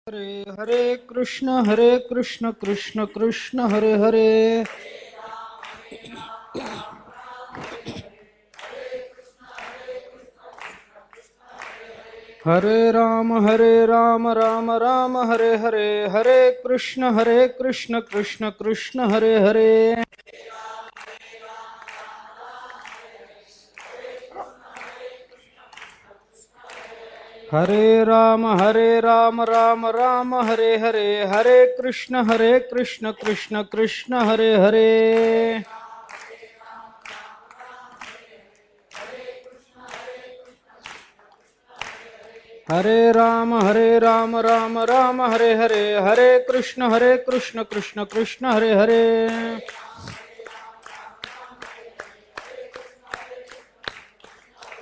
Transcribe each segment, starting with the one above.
हरे हरे कृष्ण कृष्ण कृष्ण हरे हरे। हरे राम राम राम हरे हरे। हरे कृष्ण कृष्ण कृष्ण हरे हरे। हरे राम राम हरे हरे। हरे कृष्ण कृष्ण कृष्ण हरे हरे। हरे राम राम हरे हरे। हरे कृष्ण कृष्ण कृष्ण हरे हरे।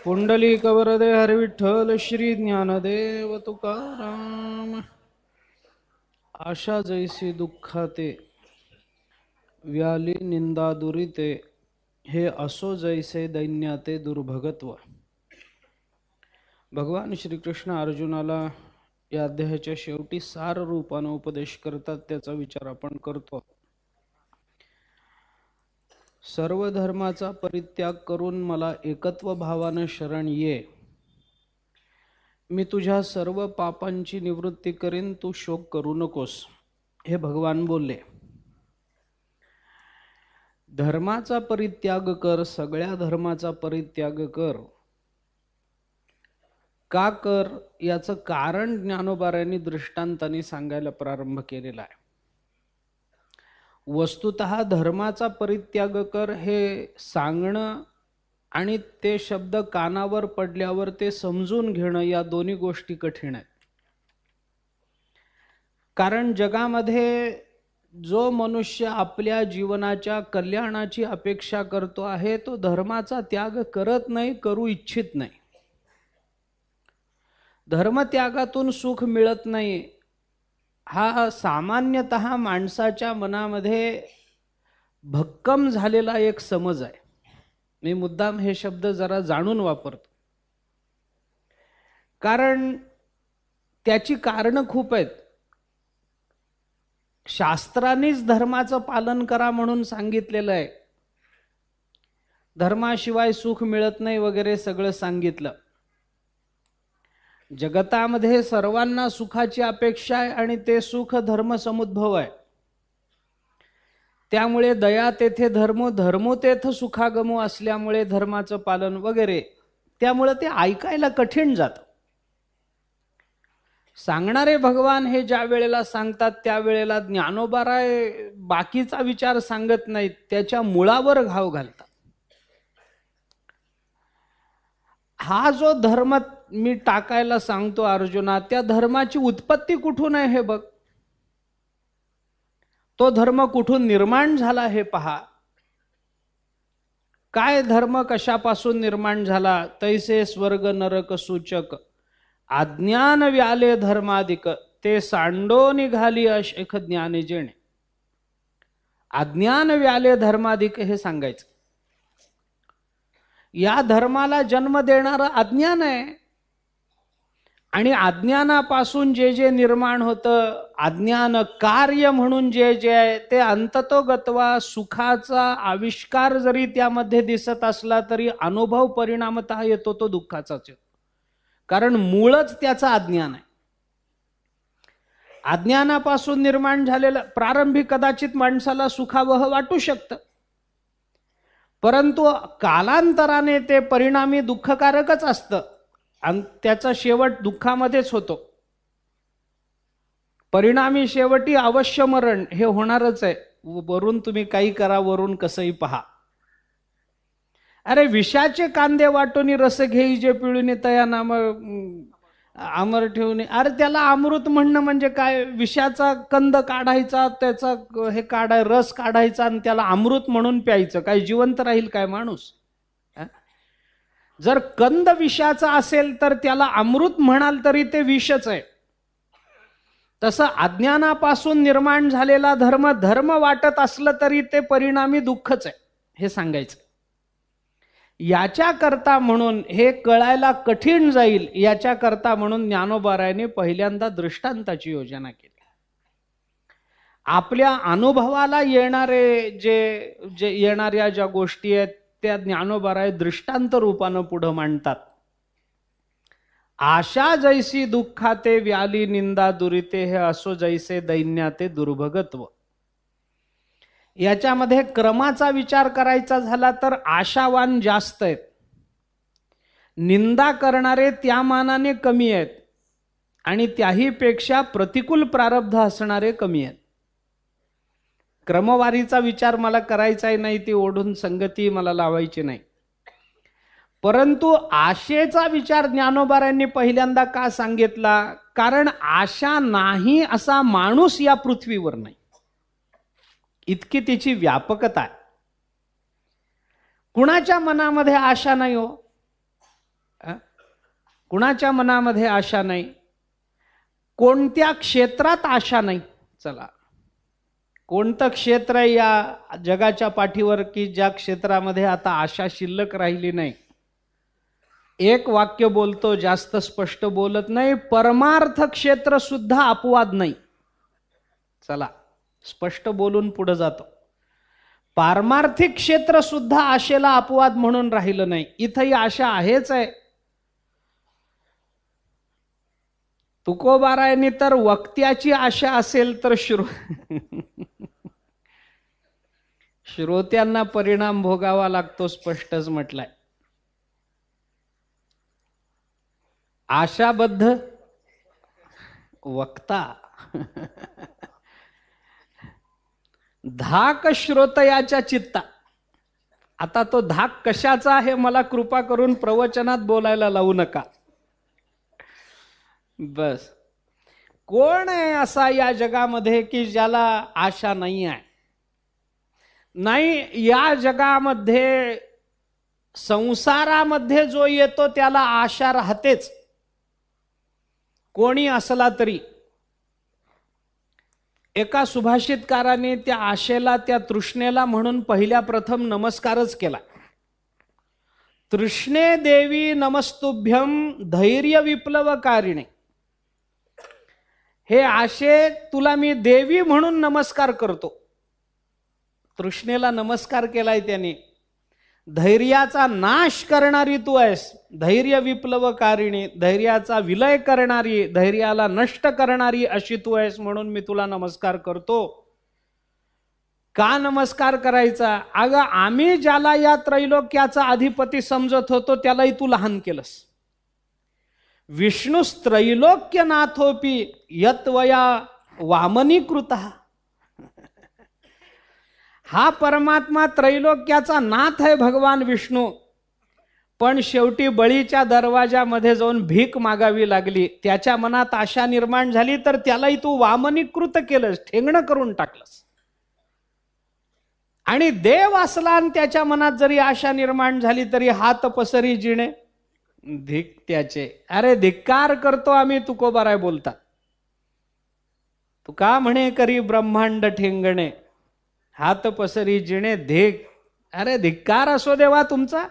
पुंडलिक वरदे हरि विठ्ठल श्री ज्ञानदेव तुकाराम। आशा जैसी दुःखाते व्याली निंदा दुरिते, हे असो जैसे दैन्याते दुर्भगत्व। भगवान श्रीकृष्ण अर्जुनाला या अध्यायाच्या शेवटी सार रूपाने उपदेश करतात, त्याचा विचार आपण करतो। सर्व धर्माचा परित्याग करून मला एकत्व भावाने शरण ये, मी तुझ्या सर्व पापांची निवृत्ती करीन, तू शोक करू नकोस, हे भगवान बोलले। धर्माचा परित्याग कर, सगळ्या धर्माचा परित्याग कर। का कर याचं कारण ज्ञानोबारायांनी दृष्टांतांनी सांगायला प्रारंभ केलेला आहे। वस्तुतः धर्माचा परित्याग कर हे सांगणं आणि ते शब्द कानावर पडल्यावर ते समजून घेणं, या दोन्ही गोष्टी कठीण आहेत। कारण जगामध्ये जो मनुष्य आपल्या जीवनाच्या कल्याणाची अपेक्षा करतो आहे, तो धर्माचा त्याग करत नाही, करू इच्छित नाही। धर्मत्यागातून सुख मिळत नाही, हा सामान्यतः माणसाच्या मनामध्ये भक्कम झालेला एक समज आहे। मी मुद्दाम हे शब्द जरा जाणून वापरतो, कारण त्याची कारणं खूप आहेत। शास्त्रांनीच धर्माचं पालन करा म्हणून सांगितलेलं आहे, धर्माशिवाय सुख मिळत नाही वगैरे सगळं सांगितलं। जगतामध्ये सर्वांना सुखाची अपेक्षा आहे आणि ते सुख धर्मसमुद्भव आहे। त्यामुळे दया तेथे धर्मो, धर्मो तेथ सुखागमो असल्यामुळे धर्माचं पालन वगैरे, त्यामुळे ते ऐकायला कठीण जातं। सांगणारे भगवान हे ज्या वेळेला सांगतात त्यावेळेला ज्ञानोबाराय बाकीचा विचार सांगत नाहीत, त्याच्या मुळावर घाव घालतात। हा जो धर्म मी टाकायला सांगतो अर्जुना, त्या धर्माची उत्पत्ती कुठून आहे हे बघ, तो धर्म कुठून निर्माण झाला हे पहा। काय धर्म कशापासून निर्माण झाला, तैसे स्वर्ग नरक सूचक, अज्ञान व्याले धर्माधिक, ते सांडो निघाली अशेख ज्ञानी जेणे। अज्ञान व्याले धर्माधिक हे सांगायचं। या धर्माला जन्म देणारा अज्ञान आहे, आणि अज्ञानापासून जे जे निर्माण होतं, अज्ञान कार्य म्हणून जे जे आहे ते अंततोगत्वा सुखाचा आविष्कार जरी त्यामध्ये दिसत असला तरी अनुभव परिणामतः येतो तो दुःखाचाच येतो, कारण मूळच त्याचा अज्ञान आहे। अज्ञानापासून निर्माण झालेलं प्रारंभी कदाचित माणसाला सुखावह वाटू शकतं, परंतु कालांतराने ते परिणामी दुःखकारकच असतं आणि त्याचा शेवट दुःखामध्येच होतो। परिणामी शेवटी अवश्य मरण हे होणारच आहे। वरून तुम्ही काही करा, वरून कसंही पहा। अरे विषाचे कांदे वाटून रस घेई जे पिळून तया नाम अमर ठेवणे, अरे त्याला अमृत म्हणणं म्हणजे काय? विषाचा कंद काढायचा, त्याचा हे रस काढायचा आणि त्याला अमृत म्हणून प्यायचं, काय जिवंत राहील काय माणूस? जर कंद विषाचा असेल तर त्याला अमृत म्हणाल तरी ते विषच आहे। तसं अज्ञानापासून निर्माण झालेला धर्म धर्म वाटत असलं तरी ते परिणामी दुःखच आहे, हे सांगायचं। याच्या करता म्हणून हे कळायला कठीण जाईल याच्या करता म्हणून ज्ञानोबारायांनी पहिल्यांदा दृष्टांताची योजना केली. आपल्या अनुभवाला येणारे जे येणाऱ्या ज्या गोष्टी आहेत त्या ज्ञानोबाराय दृष्टांत रूपानं पुढे मांडतात. आशा जैसी दुःखाते व्याली निंदा दुरिते हे असो जैसे दैन्याते दुर्भगत्व. याच्यामध्ये क्रमाचा विचार करायचा झाला तर आशावान जास्त आहेत, निंदा करणारे त्या मानाने कमी आहेत आणि त्याही पेक्षा प्रतिकूल प्रारब्ध असणारे कमी आहेत. क्रमवारीचा विचार मला करायचाही नाही, ती ओढून संगती मला लावायची नाही. परंतु आशेचा विचार ज्ञानोबारायांनी पहिल्यांदा का सांगितला? कारण आशा नाही असा माणूस या पृथ्वीवर नाही, इतकी तिची व्यापकता आहे. कुणाच्या मनामध्ये आशा नाही हो? कुणाच्या मनामध्ये आशा नाही? कोणत्या क्षेत्रात आशा नाही? चला, कोणतं क्षेत्र आहे या जगाच्या पाठीवर की ज्या क्षेत्रामध्ये आता आशा शिल्लक राहिली नाही? एक वाक्य बोलतो, जास्त स्पष्ट बोलत नाही. परमार्थ क्षेत्र सुद्धा अपवाद नाही. चला, स्पष्ट बोलून पुढे जातो. पारमार्थिक क्षेत्र सुद्धा आशेला अपवाद म्हणून राहिलं नाही. इथंही आशा आहेच आहे. तुकोबारायांनी तर वक्त्याची आशा असेल तर श्रोत्यांना परिणाम भोगावा लागतो, स्पष्टच म्हटलाय. आशाबद्ध वक्ता धाक श्रोतयाच्या चित्ता. आता तो धाक कशाचा आहे मला कृपा करून प्रवचनात बोलायला लावू नका. बस, कोण आहे असा या जगामध्ये की ज्याला आशा नाही आहे? नाही, या जगामध्ये संसारामध्ये जो येतो त्याला आशा राहतेच, कोणी असला तरी. एका सुभाषितकाराने त्या आशेला, त्या तृष्णेला म्हणून पहिल्या प्रथम नमस्कारच केला. तृष्णे देवी नमस्तुभ्यम धैर्य विप्लवकारिणे. हे आशे, तुला मी देवी म्हणून नमस्कार करतो. तृष्णेला नमस्कार केलाय त्याने. धैर्याचा नाश करणारी तू आहेस, धैर्य विप्लवकारिणी, धैर्याचा विलय करणारी, धैर्याला नष्ट करणारी अशी तू आहेस, म्हणून मी तुला नमस्कार करतो. का नमस्कार करायचा? अगं, आम्ही ज्याला या त्रैलोक्याचा अधिपती समजत होतो त्यालाही तू लहान केलंस. विष्णुस्त्रैलोक्यनाथोपि यत्वया वामनीकृतः. हा परमात्मा त्रैलोक्याचा नाथ आहे भगवान विष्णू, पण शेवटी बळीच्या दरवाजामध्ये जाऊन भीक मागावी लागली. त्याच्या मनात आशा निर्माण झाली तर त्यालाही तू वामनीकृत केलंस, ठेंगणं करून टाकलंस. आणि देव असला आणि त्याच्या मनात जरी आशा निर्माण झाली तरी हात पसरी जिणे धिक त्याचे. अरे धिक्कार करतो आम्ही, तुकोबाराय बोलतात. तू का म्हणे करी ब्रह्मांड ठेंगणे, हात पसरी जिणे धिक. अरे धिक्कार असो देवा तुमचा.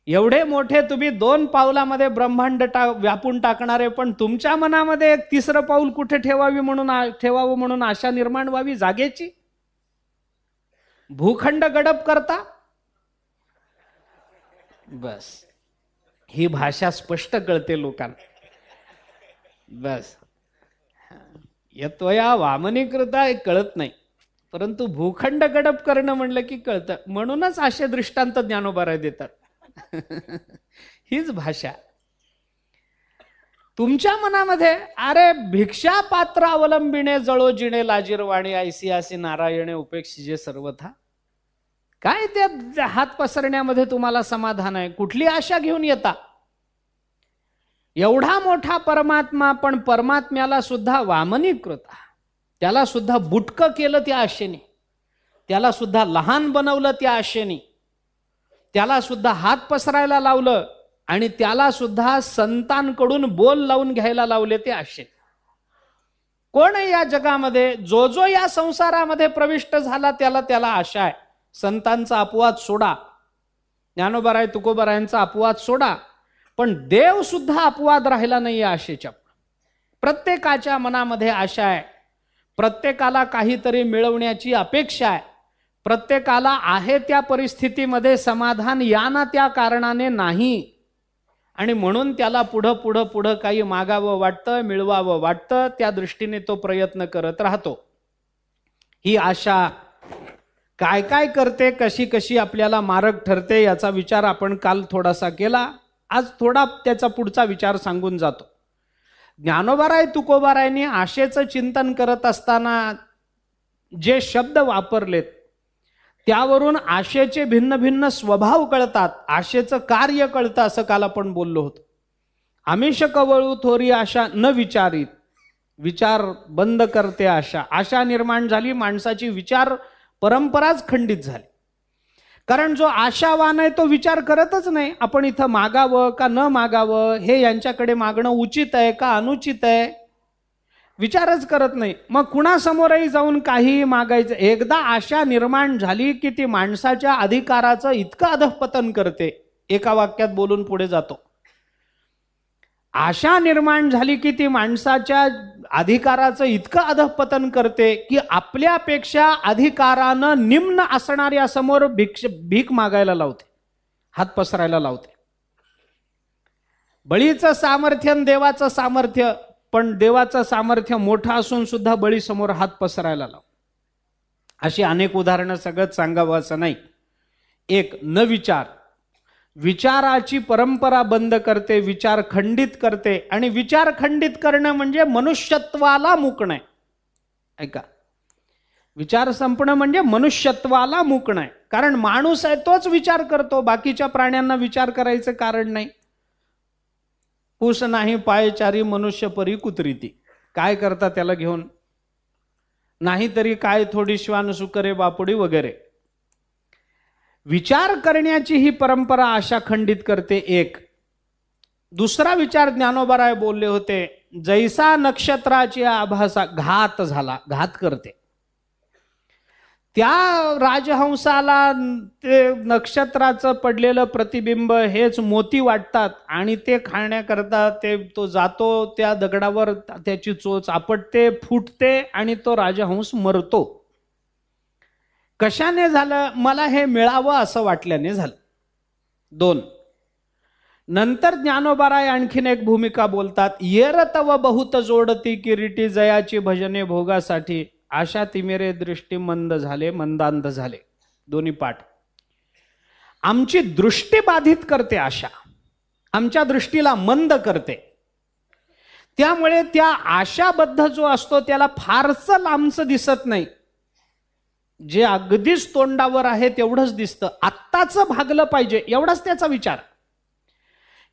एवढे मोठे तुम्ही 2 पावलामध्ये ब्रह्मांड व्यापून टाकणारे, पण तुमच्या मनामध्ये एक 3रं पाऊल कुठे ठेवावं म्हणून आशा निर्माण व्हावी जागेची. भूखंड गडप करता. बस, ही भाषा स्पष्ट कळते लोकांना. बस, यत्वया वामनीकृता कळत नाही, परंतु भूखंड गडप करणं म्हणलं की कळतं. म्हणूनच असे दृष्टांत ज्ञानोबाराय देतात. हीच भाषा तुमच्या मनामध्ये. अरे भिक्षा पात्र अवलंबिणे जळो जिणे लाजीरवाणी ऐसी आसी नारायणे उपेक्षिजे सर्वथा. काय त्या हात पसरण्यामध्ये तुम्हाला समाधान आहे? कुठली आशा घेऊन येता? एवढा मोठा परमात्मा, पण परमात्म्याला सुद्धा वामनीकृत, त्याला सुद्धा बुटकं केलं त्या आशेने, त्याला सुद्धा लहान बनवलं त्या आशेने, त्याला सुद्धा हात पसरायला लावलं आणि त्याला सुद्धा संतांकडून बोल लावून घ्यायला लावले ते आशे. कोण आहे या जगामध्ये? जो जो या संसारामध्ये प्रविष्ट झाला त्याला त्याला आशा आहे. संतांचा अपवाद सोडा. ज्ञानोबाराय तुकोबारायांचा अपवाद सोडा, पण देव सुद्धा अपवाद राहिला नाही आशेच्या. प्रत्येकाच्या मनामध्ये आशा आहे, प्रत्येकाला काहीतरी मिळवण्याची अपेक्षा आहे, प्रत्येकाला आहे त्या परिस्थितीमध्ये समाधान या ना त्या कारणाने नाही, आणि म्हणून त्याला पुढं पुढं पुढं काही मागावं वाटतं, मिळवावं वाटतं, त्या दृष्टीने तो प्रयत्न करत राहतो. ही आशा काय काय करते, कशी कशी आपल्याला मारक ठरते, याचा विचार आपण काल थोडासा केला. आज थोडा त्याचा पुढचा विचार सांगून जातो. ज्ञानोबाराय तुकोबारायांनी आशेचं चिंतन करत असताना जे शब्द वापरलेत त्यावरून आशेचे भिन्न भिन्न स्वभाव कळतात, आशेचं कार्य कळतं, असं काल आपण बोललो होतो. आमिष कवळू थोरी आशा न विचारित, विचार बंद करते आशा. आशा निर्माण झाली, माणसाची विचार परंपराच खंडित झाली. कारण जो आशावान आहे तो विचार करतच नाही, आपण इथं मागावं का न मागावं, हे यांच्याकडे मागणं उचित आहे का अनुचित आहे, विचारच करत नाही. मग कुणासमोरही जाऊन काही मागायचं. एकदा आशा निर्माण झाली की ती माणसाच्या अधिकाराचं इतकं अधःपतन करते. एका वाक्यात बोलून पुढे जातो. आशा निर्माण झाली की ती माणसाच्या अधिकाराचं इतकं अधःपतन करते की आपल्यापेक्षा अधिकारानं निम्न असणाऱ्या समोर भीक मागायला लावते, हात पसरायला लावते. बळीचं सामर्थ्य देवाचं सामर्थ्य, पण देवाचं सामर्थ्य मोठं असून सुद्धा बळी समोर हात पसरायला लाव. अशी अनेक उदाहरणं सगळं सांगावं असं नाही. एक न विचार, विचाराची परंपरा बंद करते, विचार खंडित करते. आणि विचार खंडित करणं म्हणजे मनुष्यत्वाला मुकणं आहे. ऐका, विचार संपणं म्हणजे मनुष्यत्वाला मुकणं आहे. कारण माणूस आहे तोच विचार करतो, बाकीच्या प्राण्यांना विचार करायचं कारण नाही. पूस नाही पायचारी मनुष्य परी कुत्रीती, काय करता त्याला घेऊन, नाहीतरी काय थोडी श्वान सुकरे बापुडी वगैरे. विचार करण्याची ही परंपरा आशा खंडित करते. एक दुसरा विचार ज्ञानोबाराय बोलले होते, जैसा नक्षत्राची आभासा, घात झाला, घात करते. त्या राजहंसाला ते नक्षत्राचं पडलेलं प्रतिबिंब हेच मोती वाटतात आणि ते खाण्याकरता तो जातो, त्या दगडावर त्याची चोच आपटते, फुटते आणि तो राजहंस मरतो. कशाने झालं? मला हे मिळावं असं वाटल्याने झालं. दोन, नंतर ज्ञानोबाराय आणखीन एक भूमिका बोलतात, येर तव बहुत जोडती किरीटी, जयाची भजने भोगासाठी, आशा तिमिरे दृष्टी मंद झाले, मंदांध झाले. दोन्ही पाठ. आमची दृष्टी बाधित करते आशा, आमच्या दृष्टीला मंद करते. त्यामुळे त्या आशाबद्ध जो असतो त्याला फारसं लांबचं दिसत नाही, जे अगदीच तोंडावर आहे तेवढंच दिसतं. आत्ताचं भागलं पाहिजे एवढाच त्याचा विचार.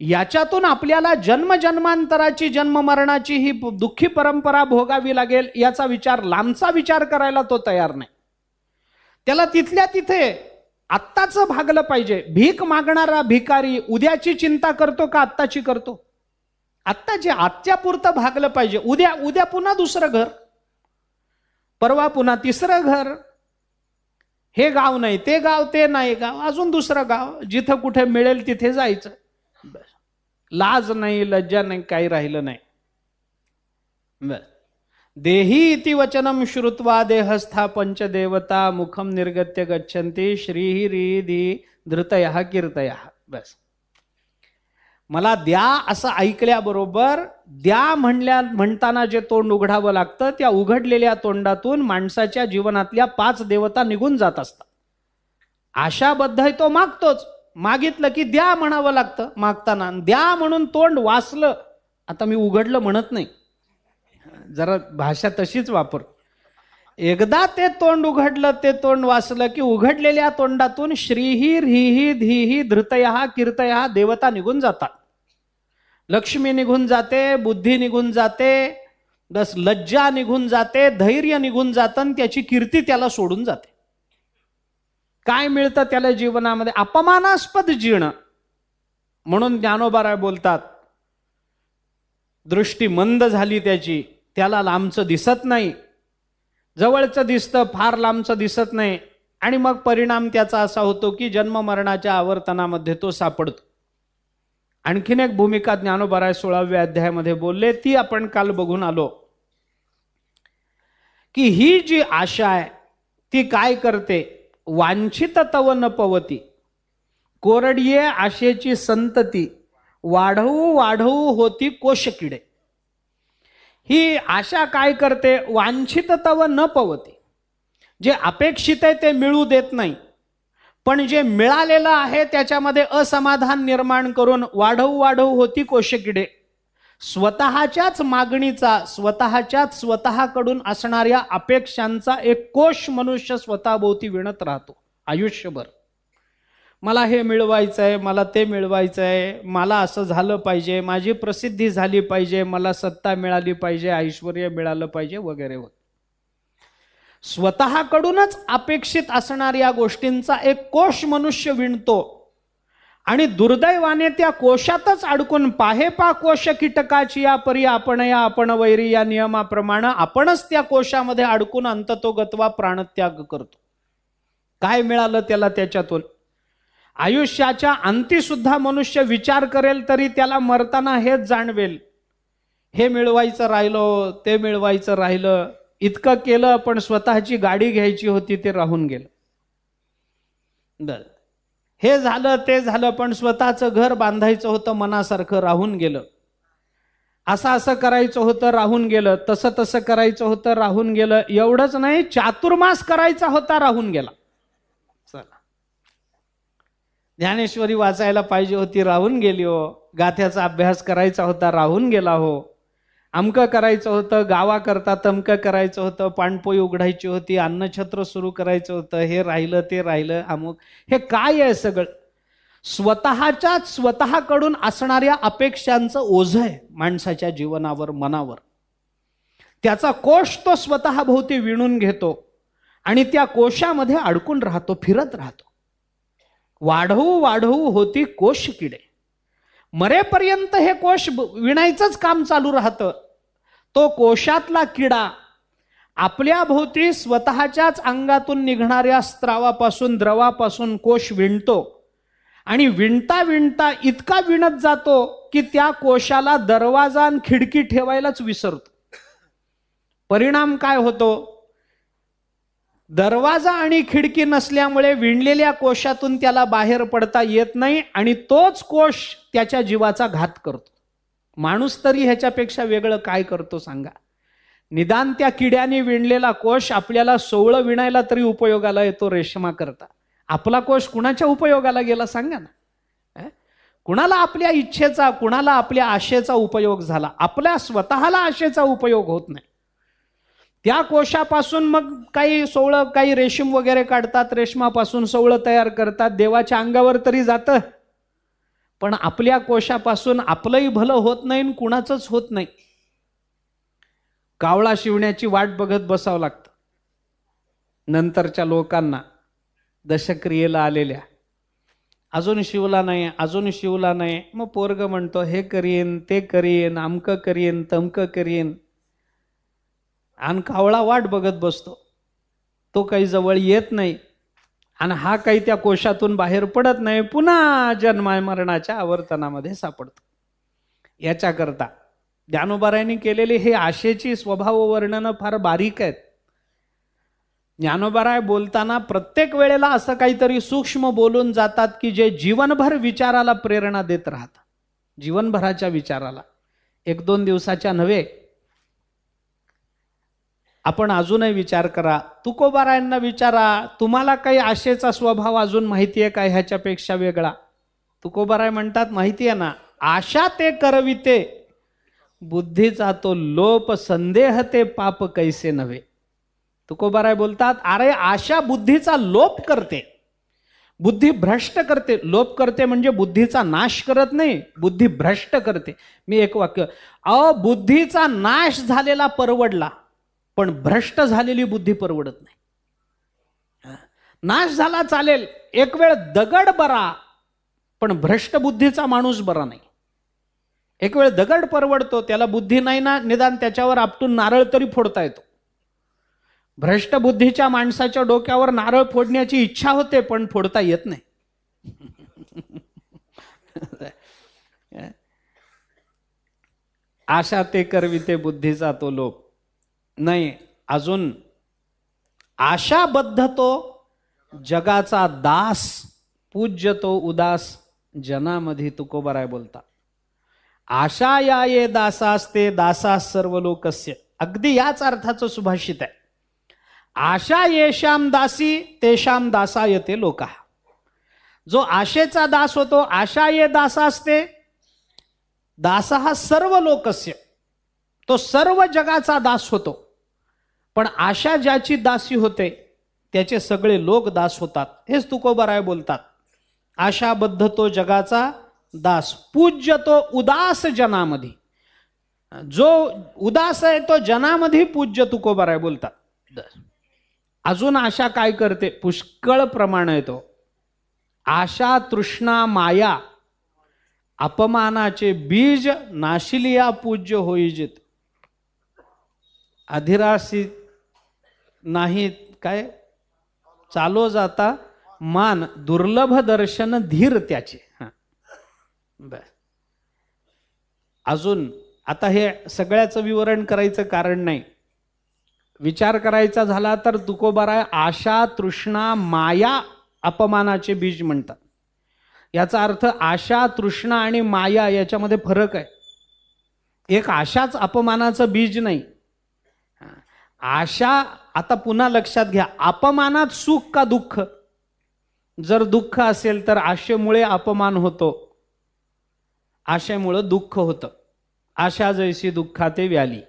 याच्यातून आपल्याला जन्मजन्मांतराची जन्ममरणाची ही दुःखी परंपरा भोगावी लागेल याचा विचार, लांबचा विचार करायला तो तयार नाही. त्याला तिथल्या तिथे आत्ताचं भागलं पाहिजे. भीक मागणारा भिकारी उद्याची चिंता करतो का आत्ताची करतो? आत्ताची, आजच्यापुरतं भागलं पाहिजे. उद्या पुन्हा दुसरं घर, परवा पुन्हा तिसरं घर, हे गाव नाही ते गाव, ते नाही गाव, अजून दुसरं गाव, जिथं कुठे मिळेल तिथे जायचं. लाज नाही, लज्जा नाही, काही राहिलं नाही. देही इति वचनम श्रुत्वा देहस्था पंचदेवता मुखम निर्गत्य गच्छन्ति श्रीहि रिधी धृतयः कीर्तयः. बस, मला द्या असं ऐकल्याबरोबर द्या म्हणताना जे तोंड उघडावं लागतं, त्या उघडलेल्या तोंडातून माणसाच्या जीवनातल्या 5 देवता निघून जात असतात. आशाबद्ध आहे तो मागतोच, मागितलं की द्या म्हणावं लागतं. मागताना द्या म्हणून तोंड वाचलं, आता मी उघडलं म्हणत नाही, जरा भाषा तशीच वापर. एकदा ते तोंड उघडलं, ते तोंड वाचलं की उघडलेल्या तोंडातून श्रीही ह्रीही धीही धृतयः कीर्तयः देवता निघून जातात. लक्ष्मी निघून जाते, बुद्धी निघून जाते, बस लज्जा निघून जाते, धैर्य निघून जातं, त्याची कीर्ती त्याला सोडून जाते. काय मिळतं त्याला जीवनामध्ये? अपमानास्पद जीर्ण. म्हणून ज्ञानोबाराय बोलतात, दृष्टी मंद झाली त्याची, त्याला लांबचं दिसत नाही, जवळचं दिसतं, फार लांबचं दिसत नाही. आणि मग परिणाम त्याचा असा होतो की जन्म मरणाच्या आवर्तनामध्ये तो सापडतो. आणखीन एक भूमिका ज्ञानोबा 16व्या अध्यायामध्ये बोलले, ती आपण काल बघून आलो की ही जी आशा आहे ती काय करते, वांछित तव न पवती, कोरडिये आशेची संतती, वाढवू वाढवू होती कोशकिडे. ही आशा काय करते, वांछित तव न पवती, जे अपेक्षित आहे ते मिळू देत नाही, पण जे मिळालेलं आहे त्याच्यामध्ये असमाधान निर्माण करून वाढवू वाढवू होती कोशकिडे. स्वतःच्याच मागणीचा, स्वतःकडून असणाऱ्या अपेक्षांचा एक कोश मनुष्य स्वतःभोवती विणत राहतो आयुष्यभर. मला हे मिळवायचं आहे, मला ते मिळवायचं आहे, मला असं झालं पाहिजे, माझी प्रसिद्धी झाली पाहिजे, मला सत्ता मिळाली पाहिजे, ऐश्वर्य मिळालं पाहिजे वगैरे वगैरे. स्वतःकडूनच अपेक्षित असणाऱ्या गोष्टींचा एक कोश मनुष्य विणतो आणि दुर्दैवाने त्या कोशातच अडकून, पाहे पा कोश कीटकाची या परी आपण या आपण वैरी या नियमाप्रमाणे आपणच त्या कोशामध्ये अडकून अंततोगत्वा प्राणत्याग करतो. काय मिळालं त्याला त्याच्यातून? आयुष्याच्या अंती सुद्धा मनुष्य विचार करेल तरी त्याला मरताना हेच जाणवेल, हे मिळवायचं राहिलं, ते मिळवायचं राहिलं, इतकं केलं पण स्वतःची गाडी घ्यायची होती ते राहून गेलं, हे झालं ते झालं पण स्वतःचं घर बांधायचं होतं मनासारखं राहून गेलं, असं करायचं होतं राहून गेलं, तसं करायचं होतं राहून गेलं, एवढंच नाही चातुर्मास करायचा होता राहून गेला. चला, ज्ञानेश्वरी वाचायला पाहिजे होती राहून गेली हो, गाथ्याचा अभ्यास करायचा होता राहून गेला हो, अमकं करायचं होतं, गावाकरता तमकं करायचं होतं, पाणपोई उघडायची होती, अन्नछत्र सुरू करायचं होतं, हे राहिलं ते राहिलं अमुक. हे काय आहे सगळं? स्वतःकडून असणाऱ्या अपेक्षांचं ओझं आहे माणसाच्या जीवनावर, मनावर. त्याचा कोश तो स्वतःभोवती विणून घेतो आणि त्या कोशामध्ये अडकून राहतो, फिरत राहतो. वाढवू वाढवू होती कोश किडे. मरेपर्यंत हे कोश विणायचंच काम चालू राहतं. तो कोशातला किडा आपल्या भोवती स्वतःच्याच अंगातून निघणाऱ्या स्त्रावापासून, द्रवापासून कोश विणतो आणि विणता विणता इतका विणत जातो की त्या कोशाला दरवाजा आणि खिडकी ठेवायलाच विसरतो. परिणाम काय होतो? दरवाजा आणि खिडकी नसल्यामुळे विणलेल्या कोशातून त्याला बाहेर पडता येत नाही आणि तोच कोश त्याच्या जीवाचा घात करतो. माणूस तरी ह्याच्यापेक्षा वेगळं काय करतो सांगा? निदान त्या किड्याने विणलेला कोश आपल्याला सोवळं विणायला तरी उपयोगाला येतो, रेशमा करता. आपला कोश कुणाच्या उपयोगाला गेला सांगा ना? कुणाला आपल्या इच्छेचा, कुणाला आपल्या आशेचा उपयोग झाला? आपल्या स्वतःला आशेचा उपयोग होत नाही. त्या कोशापासून मग काही सोवळं, काही रेशीम वगैरे काढतात, रेशमापासून सोवळं तयार करतात, देवाच्या अंगावर तरी जातं, पण आपल्या कोशापासून आपलंही भलं होत नाही आणि कुणाचंच होत नाही. कावळा शिवण्याची वाट बघत बसावं लागतं नंतरच्या लोकांना, दशक्रियेला आलेल्या. अजून शिवला नाही, अजून शिवला नाही. मग पोरग म्हणतो हे करीन, ते करीन, अमकं करीन, तमकं करीन, आणि कावळा वाट बघत बसतो. तो काही जवळ येत नाही आणि हा काही त्या कोशातून बाहेर पडत नाही, पुन्हा जन्मा मरणाच्या आवर्तनामध्ये सापडतो. याच्याकरता ज्ञानोबारायांनी केलेली हे आशेची स्वभाव वर्णनं फार बारीक आहेत. ज्ञानोबाराय बोलताना प्रत्येक वेळेला असं काहीतरी सूक्ष्म बोलून जातात की जे जीवनभर विचाराला प्रेरणा देत राहतात, जीवनभराच्या विचाराला. 1-2 दिवसाच्या नव्हे, आपण अजूनही विचार करा. तुकोबारायांना विचारा, तुम्हाला काही आशेचा स्वभाव अजून माहिती आहे का ह्याच्यापेक्षा वेगळा? तुकोबाराय म्हणतात, माहिती आहे ना, आशा ते करविते, बुद्धीचा तो लोप, संदेह ते पाप कैसे नव्हे. तुकोबाराय बोलतात, अरे आशा बुद्धीचा लोप करते, बुद्धी भ्रष्ट करते. लोप करते म्हणजे बुद्धीचा नाश करत नाही, बुद्धी भ्रष्ट करते. मी एक वाक्य, बुद्धीचा नाश झालेला परवडला, पण भ्रष्ट झालेली बुद्धी परवडत नाही. नाश झाला चालेल, एक वेळ दगड बरा, पण भ्रष्ट बुद्धीचा माणूस बरा नाही. एक वेळ दगड परवडतो, त्याला बुद्धी नाही ना, निदान त्याच्यावर आपटून नारळ तरी फोडता येतो. भ्रष्ट बुद्धीच्या माणसाच्या डोक्यावर नारळ फोडण्याची इच्छा होते, पण फोडता येत नाही. आशा ते करविते बुद्धीचा तो लोप. नाही, अजून आशाबद्ध तो जगाचा दास, पूज्य तो उदास जनामध्ये. तुकोबाराय बोलता, आशा या ये दासास्ते दासास सर्व लोकस्य. अगदी याच अर्थाचं सुभाषित आहे. आशा येशाम दासी तेशाम दासायते लोका. जो आशेचा दास होतो, आशा ये दासास्ते दासा हा सर्व लोकस्य, तो सर्व जगाचा दास होतो. पण आशा ज्याची दासी होते त्याचे सगळे लोक दास होतात. हेच तुकोबाराय बोलतात. आशाबद्ध तो जगाचा दास, पूज्य तो उदास जनामध्ये. जो उदास आहे तो जनामध्ये पूज्य, तुकोबाराय बोलतात. अजून आशा काय करते? पुष्कळ प्रमाण आहे तो. आशा तृष्णा माया अपमानाचे बीज नाशिलिया पूज्य होईजित. अधिरासी नाहीत काय चालो जाता मान दुर्लभ दर्शन धीर त्याचे. बर, अजून आता हे सगळ्याचं विवरण करायचं कारण नाही. विचार करायचा झाला तर तुकोबाराय आशा तृष्णा माया अपमानाचे बीज म्हणतात. याचा अर्थ आशा तृष्णा आणि माया याच्यामध्ये फरक आहे. एक आशाच अपमानाचं बीज नाही. आशा, आता पुन्हा लक्षात घ्या, अपमानात सुख का दुःख? जर दुःख असेल तर आशेमुळे अपमान होतो, आशेमुळे दुःख होतं. आशा जैसी दुःखाते व्याली.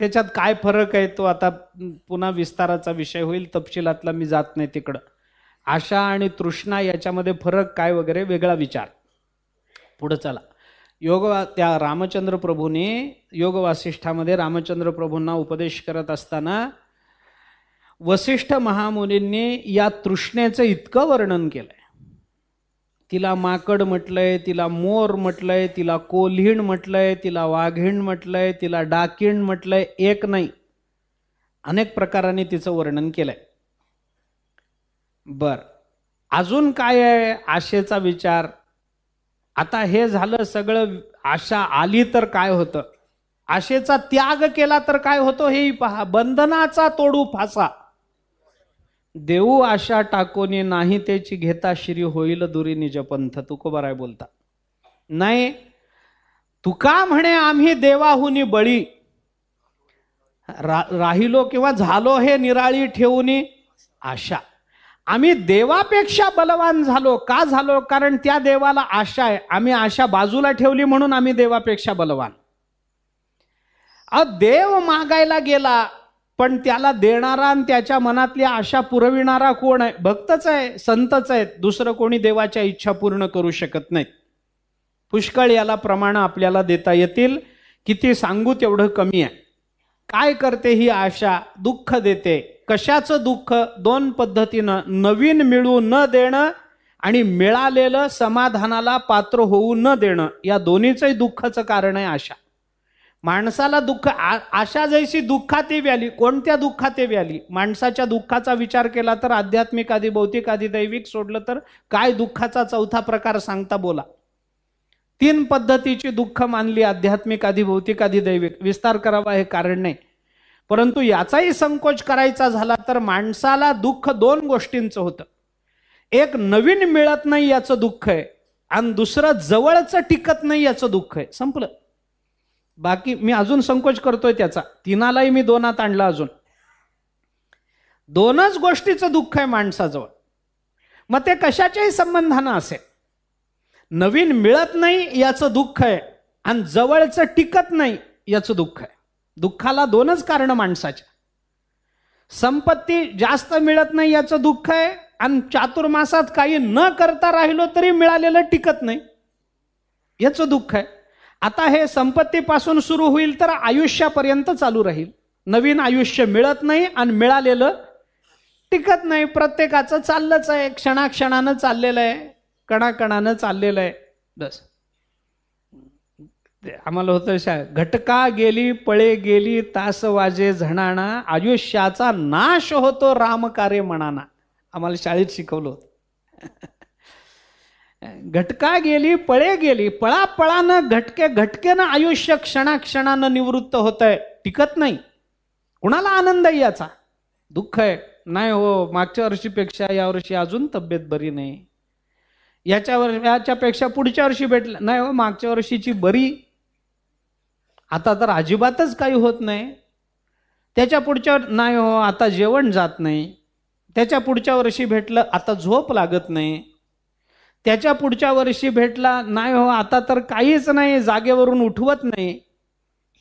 त्याच्यात काय फरक आहे तो आता पुन्हा विस्ताराचा विषय होईल, तपशिलातला मी जात नाही तिकडं. आशा आणि तृष्णा याच्यामध्ये फरक काय वगैरे वेगळा विचार. पुढे चला. त्या रामचंद्र प्रभूने योग वासिष्ठामध्ये रामचंद्र प्रभूंना उपदेश करत असताना वसिष्ठ महामुनींनी या तृष्णेचं इतकं वर्णन केलंय. तिला माकड म्हटलंय, तिला मोर म्हटलंय, तिला कोल्हीण म्हटलंय, तिला वाघीण म्हटलंय, तिला डाकीण म्हटलंय. एक नाही, अनेक प्रकारांनी तिचं वर्णन केलंय. बर, अजून काय आहे आशेचा विचार? आता हे झालं सगळं. आशा आली तर काय होतं? आशेचा त्याग केला तर काय होतं हेही पहा. बंधनाचा तोडू फासा, देऊ आशा टाकोनी नाही त्याची घेता श्री होईल दुरी निज पंथ. तुकोबाराय बोलता. नाही, तुका म्हणे आम्ही देवाहुनी बळी राहिलो किंवा झालो हे निराळी ठेवूनी आशा. आम्ही देवापेक्षा बलवान झालो. का झालो? कारण त्या देवाला आशा आहे. आम्ही आशा बाजूला ठेवली म्हणून आम्ही देवापेक्षा बलवान. देव मागायला गेला, पण त्याला देणारा आणि त्याच्या मनातली आशा पुरविणारा कोण आहे? भक्तच आहे, संतच आहेत. दुसरं कोणी देवाच्या इच्छा पूर्ण करू शकत नाहीत. पुष्कळ याला प्रमाण आपल्याला देता येतील. किती सांगू तेवढं कमी आहे. काय करते ही आशा? दुःख देते. कशाचं दुःख? दोन पद्धतीनं. नवीन मिळू न देणं आणि मिळालेलं समाधानाला पात्र होऊ न देणं, या दोन्हीचंही दुःखाचं कारण आहे आशा. माणसाला दुःख, आशा जैसी दुःखाते व्याली. कोणत्या दुःखाते व्याली? माणसाच्या दुःखाचा विचार केला तर आध्यात्मिक आधी भौतिक आधी दैविक, सोडलं तर काय दुःखाचा चौथा प्रकार सांगता बोला. 3 पद्धतीची दुःख मानली, आध्यात्मिक आधी भौतिक आधी दैविक. विस्तार करावा हे कारण नाही, परंतु याचाही संकोच करायचा झाला तर माणसाला दुःख 2 गोष्टींचं होतं. एक नवीन मिळत नाही याचं दुःख आहे, आणि दुसरं जवळचं टिकत नाही याचं दुःख आहे. संपलं. बाकी मी अजून संकोच करतोय त्याचा. 3लाही मी 2आत आणला. अजून 2च गोष्टीचं दुःख आहे माणसाजवळ. मग ते कशाच्याही संबंधानं असेल. नवीन मिळत नाही याचं दुःख आहे, आणि जवळचं टिकत नाही याचं दुःख आहे. दुःखाला 2च कारण माणसाच्या. संपत्ती जास्त मिळत नाही याचं दुःख आहे, आणि चातुर्मासात काही न करता राहिलो तरी मिळालेलं टिकत नाही याचं दुःख आहे. आता हे संपत्तीपासून सुरू होईल तर आयुष्यापर्यंत चालू राहील. नवीन आयुष्य मिळत नाही आणि मिळालेलं टिकत नाही. प्रत्येकाचं चाललंच आहे, क्षणाक्षणानं चाललेलं आहे, कणाकणानं चाललेलं आहे. बस. आम्हाला होतं घटका गेली पळे गेली तास वाजे झणाणा आयुष्याचा नाश होतो राम कार्य म्हणाना. आम्हाला शाळेत शिकवलं होतं. घटका गेली पळे गेली, पळापळानं घटकेनं आयुष्य क्षणाक्षणानं निवृत्त होत आहे, टिकत नाही. कुणाला आनंद आहे याचा? दुःख आहे. नाही हो, मागच्या वर्षीपेक्षा यावर्षी अजून तब्येत बरी नाही, याच्यापेक्षा पुढच्या वर्षी भेटलं नाही हो, मागच्या वर्षीची बरी, आता तर अजिबातच काही होत नाही. त्याच्या पुढच्या नाही हो, आता जेवण जात नाही. त्याच्या पुढच्या वर्षी भेटलं, आता झोप लागत नाही. त्याच्या पुढच्या वर्षी भेटला, नाही हो, आता तर काहीच नाही, जागेवरून उठवत नाही.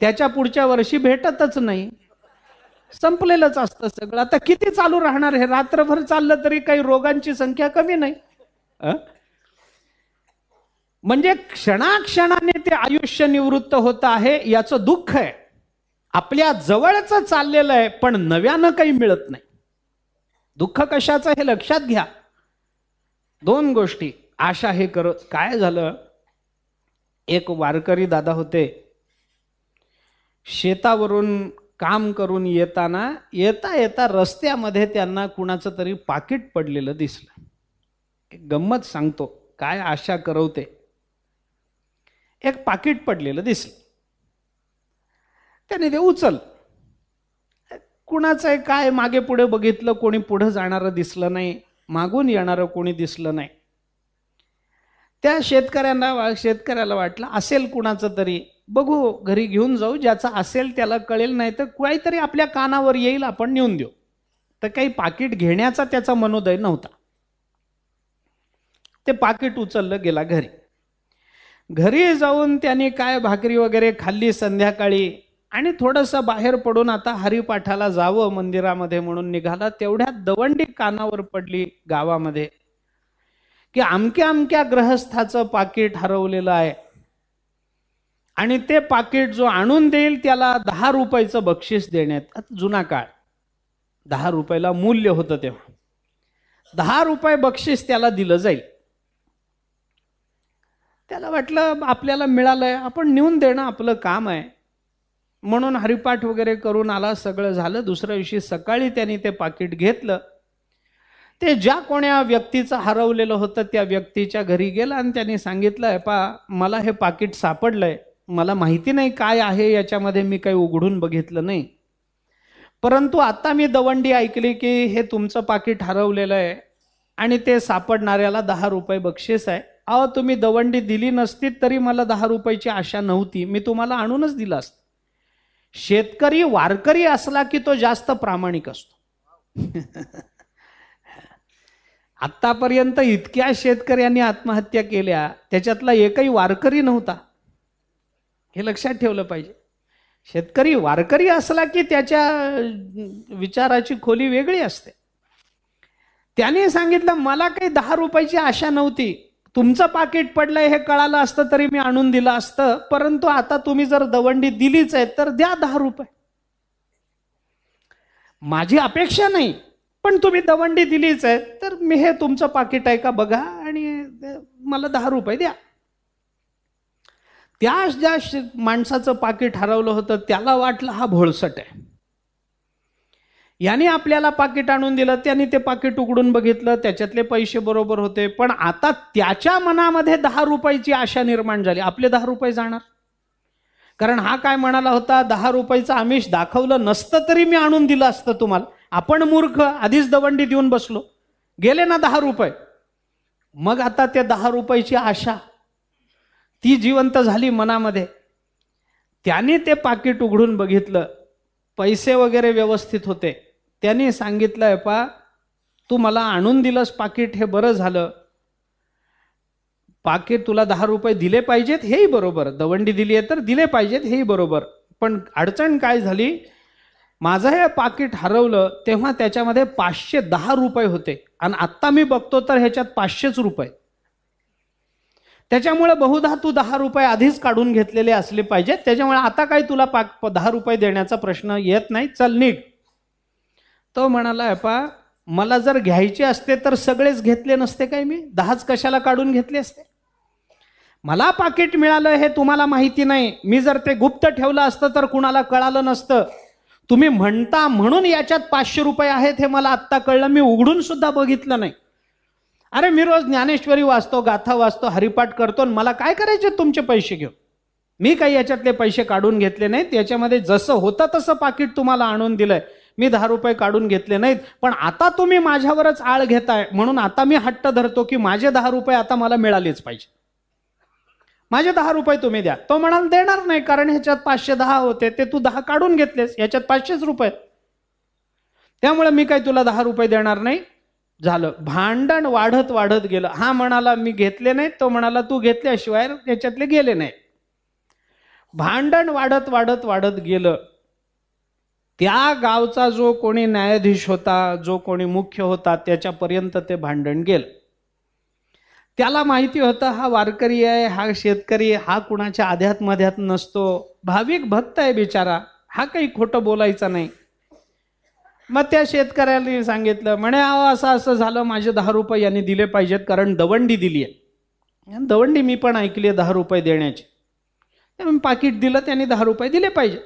त्याच्या पुढच्या वर्षी भेटतच नाही. संपलेलंच असतं सगळं. आता किती चालू राहणार हे? रात्रभर चाललं तरी काही रोगांची संख्या कमी नाही. म्हणजे क्षणाक्षणाने ते आयुष्य निवृत्त होत आहे, याचं दुःख आहे. आपल्या जवळच चाललेलं आहे पण नव्यानं काही मिळत नाही. दुःख कशाचं हे लक्षात घ्या. दोन गोष्टी. आशा हे करत काय झालं, एक वारकरी दादा होते, शेतावरून काम करून येता येता रस्त्यामध्ये त्यांना कुणाचं तरी पाकिट पडलेलं दिसलं. एक गंमत सांगतो, काय आशा करवते. एक पाकिट पडलेलं दिसलं, त्याने ते उचल. कुणाचं आहे काय, मागे पुढे बघितलं, कोणी पुढे जाणारं दिसलं नाही, मागून येणारं कोणी दिसलं नाही. त्या शेतकऱ्याला वाटलं असेल कुणाचं तरी, बघू घरी घेऊन जाऊ, ज्याचा असेल त्याला कळेल, नाही तर काहीतरी आपल्या कानावर येईल, आपण नेऊन देऊ. तर काही पाकिट घेण्याचा त्याचा मनोदय नव्हता. ते पाकिट उचललं, गेला घरी. घरी जाऊन त्याने काय भाकरी वगैरे खाल्ली संध्याकाळी आणि थोडंसं बाहेर पडून आता हरिपाठाला जावं मंदिरामध्ये म्हणून निघाला. तेवढ्यात दवंडी कानावर पडली गावामध्ये की अमक्या ग्रहस्थाचं पाकिट हरवलेलं आहे आणि ते पाकिट जो आणून देईल त्याला 10 रुपयाचं बक्षीस देण्यात. जुना काळ 10 रुपयाला मूल्य होतं तेव्हा. 10 रुपये बक्षीस त्याला दिलं जाईल. त्याला वाटलं आपल्याला मिळालंय, आपण नेऊन देणं आपलं काम आहे. म्हणून हरिपाठ वगैरे करून आला, सगळं झालं. दुसऱ्या दिवशी सकाळी त्यांनी ते पाकिट घेतलं. ते ज्या कोण्या व्यक्तीचं हरवलेलं होतं त्या व्यक्तीच्या घरी गेला आणि त्यांनी सांगितलं, मला हे पाकिट सापडलंय, मला माहिती नाही काय आहे याच्यामध्ये, मी काही उघडून बघितलं नाही, परंतु आता मी दवंडी ऐकली की हे तुमचं पाकिट हरवलेलं आहे आणि ते सापडणाऱ्याला 10 रुपये बक्षीस आहे. अहो, तुम्ही दवंडी दिली नसती तरी मला 10 रुपयाची आशा नव्हती, मी तुम्हाला आणूनच दिलं असतं. शेतकरी वारकरी असला की तो जास्त प्रामाणिक असतो. आतापर्यंत इतक्या शेतकऱ्यांनी आत्महत्या केल्या, त्याच्यातला एकही वारकरी नव्हता. हे लक्षात ठेवलं पाहिजे. शेतकरी वारकरी असला की त्याच्या विचाराची खोली वेगळी असते. त्याने सांगितलं, मला काही 10 रुपयाची आशा नव्हती, तुमचं पाकिट पडलंय हे कळालं असतं तरी मी आणून दिलं असतं, परंतु आता तुम्ही जर दवंडी दिलीच आहे तर द्या 10 रुपये. माझी अपेक्षा नाही, पण तुम्ही दवंडी दिलीच आहे तर मी हे तुमचं पाकिट आहे का बघा आणि मला 10 रुपये द्या. ज्या माणसाचं पाकिट हरवलं होतं त्याला वाटलं हा भोळसट आहे, याने आपल्याला पाकिट आणून दिलं. त्याने ते पाकिट उघडून बघितलं, त्याच्यातले पैसे बरोबर होते, पण आता त्याच्या मनामध्ये 10 रुपयाची आशा निर्माण झाली. आपले 10 रुपये जाणार, कारण हा काय म्हणाला होता, 10 रुपयाचं आमिष दाखवलं नसतं तरी मी आणून दिलं असतं तुम्हाला. आपण मूर्ख, आधीच दवंडी देऊन बसलो, गेले ना 10 रुपये. मग आता त्या 10 रुपयाची आशा ती जिवंत झाली मनामध्ये. त्याने ते पाकिट उघडून बघितलं, पैसे वगैरे व्यवस्थित होते. त्याने सांगितलं, तू मला आणून दिलंस पाकिट, हे बरं झालं. पाकिट तुला 10 रुपये दिले पाहिजेत हेही बरोबर, दवंडी दिली आहे तर दिले पाहिजेत हेही बरोबर, पण अडचण काय झाली, माझं हे पाकिट हरवलं तेव्हा त्याच्यामध्ये 510 रुपये होते आणि आत्ता मी बघतो तर ह्याच्यात 500 रुपये. त्याच्यामुळे बहुधा तू 10 रुपये आधीच काढून घेतलेले असले पाहिजेत, त्याच्यामुळे आता काही तुला 10 रुपये देण्याचा प्रश्न येत नाही, चल निघ. तो म्हणाला, मला जर घ्यायचे असते तर सगळेच घेतले नसते काय, मी 10च कशाला काढून घेतले असते. मला पाकिट मिळालं हे तुम्हाला माहिती नाही. मी जर ते गुप्त ठेवलं असतं तर कुणाला कळालं नसतं. तुम्ही म्हणता म्हणून याच्यात 500 रुपये आहेत हे मला आत्ता कळलं. मी उघडून सुद्धा बघितलं नाही. अरे मी रोज ज्ञानेश्वरी वाचतो, गाथा वाचतो, हरिपाठ करतो, मला काय करायचे तुमचे पैसे घेऊन? मी काही याच्यातले पैसे काढून घेतले नाहीत. याच्यामध्ये जसं होतं तसं पाकिट तुम्हाला आणून दिलंय. मी 10 रुपये काढून घेतले नाहीत. पण आता तुम्ही माझ्यावरच आळ घेताय म्हणून आता मी हट्ट धरतो की माझे 10 रुपये आता मला मिळालेच पाहिजे. माझे 10 रुपये तुम्ही द्या. तो म्हणाल देणार नाही, कारण ह्याच्यात 510 होते, ते तू 10 काढून घेतलेस, याच्यात 500 रुपये, त्यामुळे मी काही तुला 10 रुपये देणार नाही. झालं. भांडण वाढत वाढत गेलं. हा म्हणाला मी घेतले नाहीत, तो म्हणाला तू घेतल्याशिवाय त्याच्यातले गेले नाही. भांडण वाढत वाढत वाढत गेलं. त्या गावचा जो कोणी न्यायाधीश होता, जो कोणी मुख्य होता, त्याच्यापर्यंत ते भांडण गेलं. त्याला माहिती होतं हा वारकरी आहे, हा शेतकरी, हा कुणाच्या आध्यात मध्यात नसतो, भाविक भक्त आहे बिचारा, हा काही खोटं बोलायचा नाही. मग त्या शेतकऱ्याला सांगितलं, म्हणे अहो असं असं झालं, माझे 10 रुपये यांनी दिले पाहिजेत, कारण दवंडी दिली आहे. दवंडी मी पण ऐकली आहे 10 रुपये देण्याची. पाकिट दिलं, त्यांनी 10 रुपये दिले पाहिजे.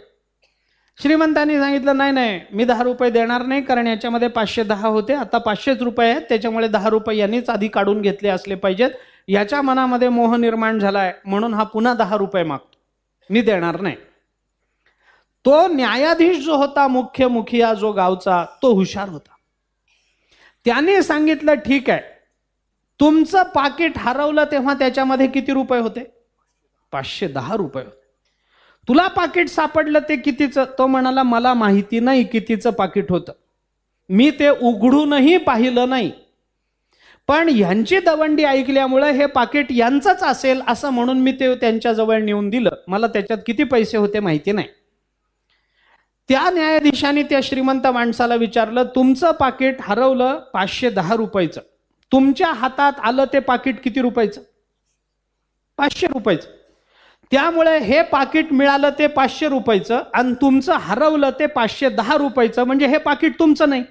श्रीमंतांनी सांगितलं नाही नाही, मी 10 रुपये देणार नाही, कारण याच्यामध्ये 510 होते, आता 500 रुपये आहेत, त्याच्यामुळे 10 रुपये यांनीच आधी काढून घेतले असले पाहिजेत. याच्या मनामध्ये मोह निर्माण झालाय म्हणून हा पुन्हा 10 रुपये मागतो, मी देणार नाही. तो न्यायाधीश जो होता, मुख्य मुखिया जो गावचा, तो हुशार होता. त्याने सांगितलं ठीक आहे, तुमचं पाकिट हरवलं तेव्हा त्याच्यामध्ये किती रुपये होते? 510 रुपये होते. तुला पाकिट सापडलं ते कितीचं? तो म्हणाला मला माहिती नाही कितीचं पाकिट होतं, मी ते उघडूनही पाहिलं नाही, पण ह्यांची दवंडी ऐकल्यामुळे हे पाकिट यांचंच असेल असं म्हणून मी ते त्यांच्याजवळ नेऊन दिलं, मला त्याच्यात किती पैसे होते माहिती नाही. त्या न्यायाधीशाने त्या श्रीमंत माणसाला विचारलं, तुमचं पाकिट हरवलं 510 रुपयाचं, तुमच्या हातात आलं ते पाकिट किती रुपयाचं? 500 रुपयाचं. त्यामुळे हे पाकिट मिळालं ते 500 रुपयाचं आणि तुमचं हरवलं ते 510 रुपयाचं, म्हणजे हे पाकिट तुमचं नाही.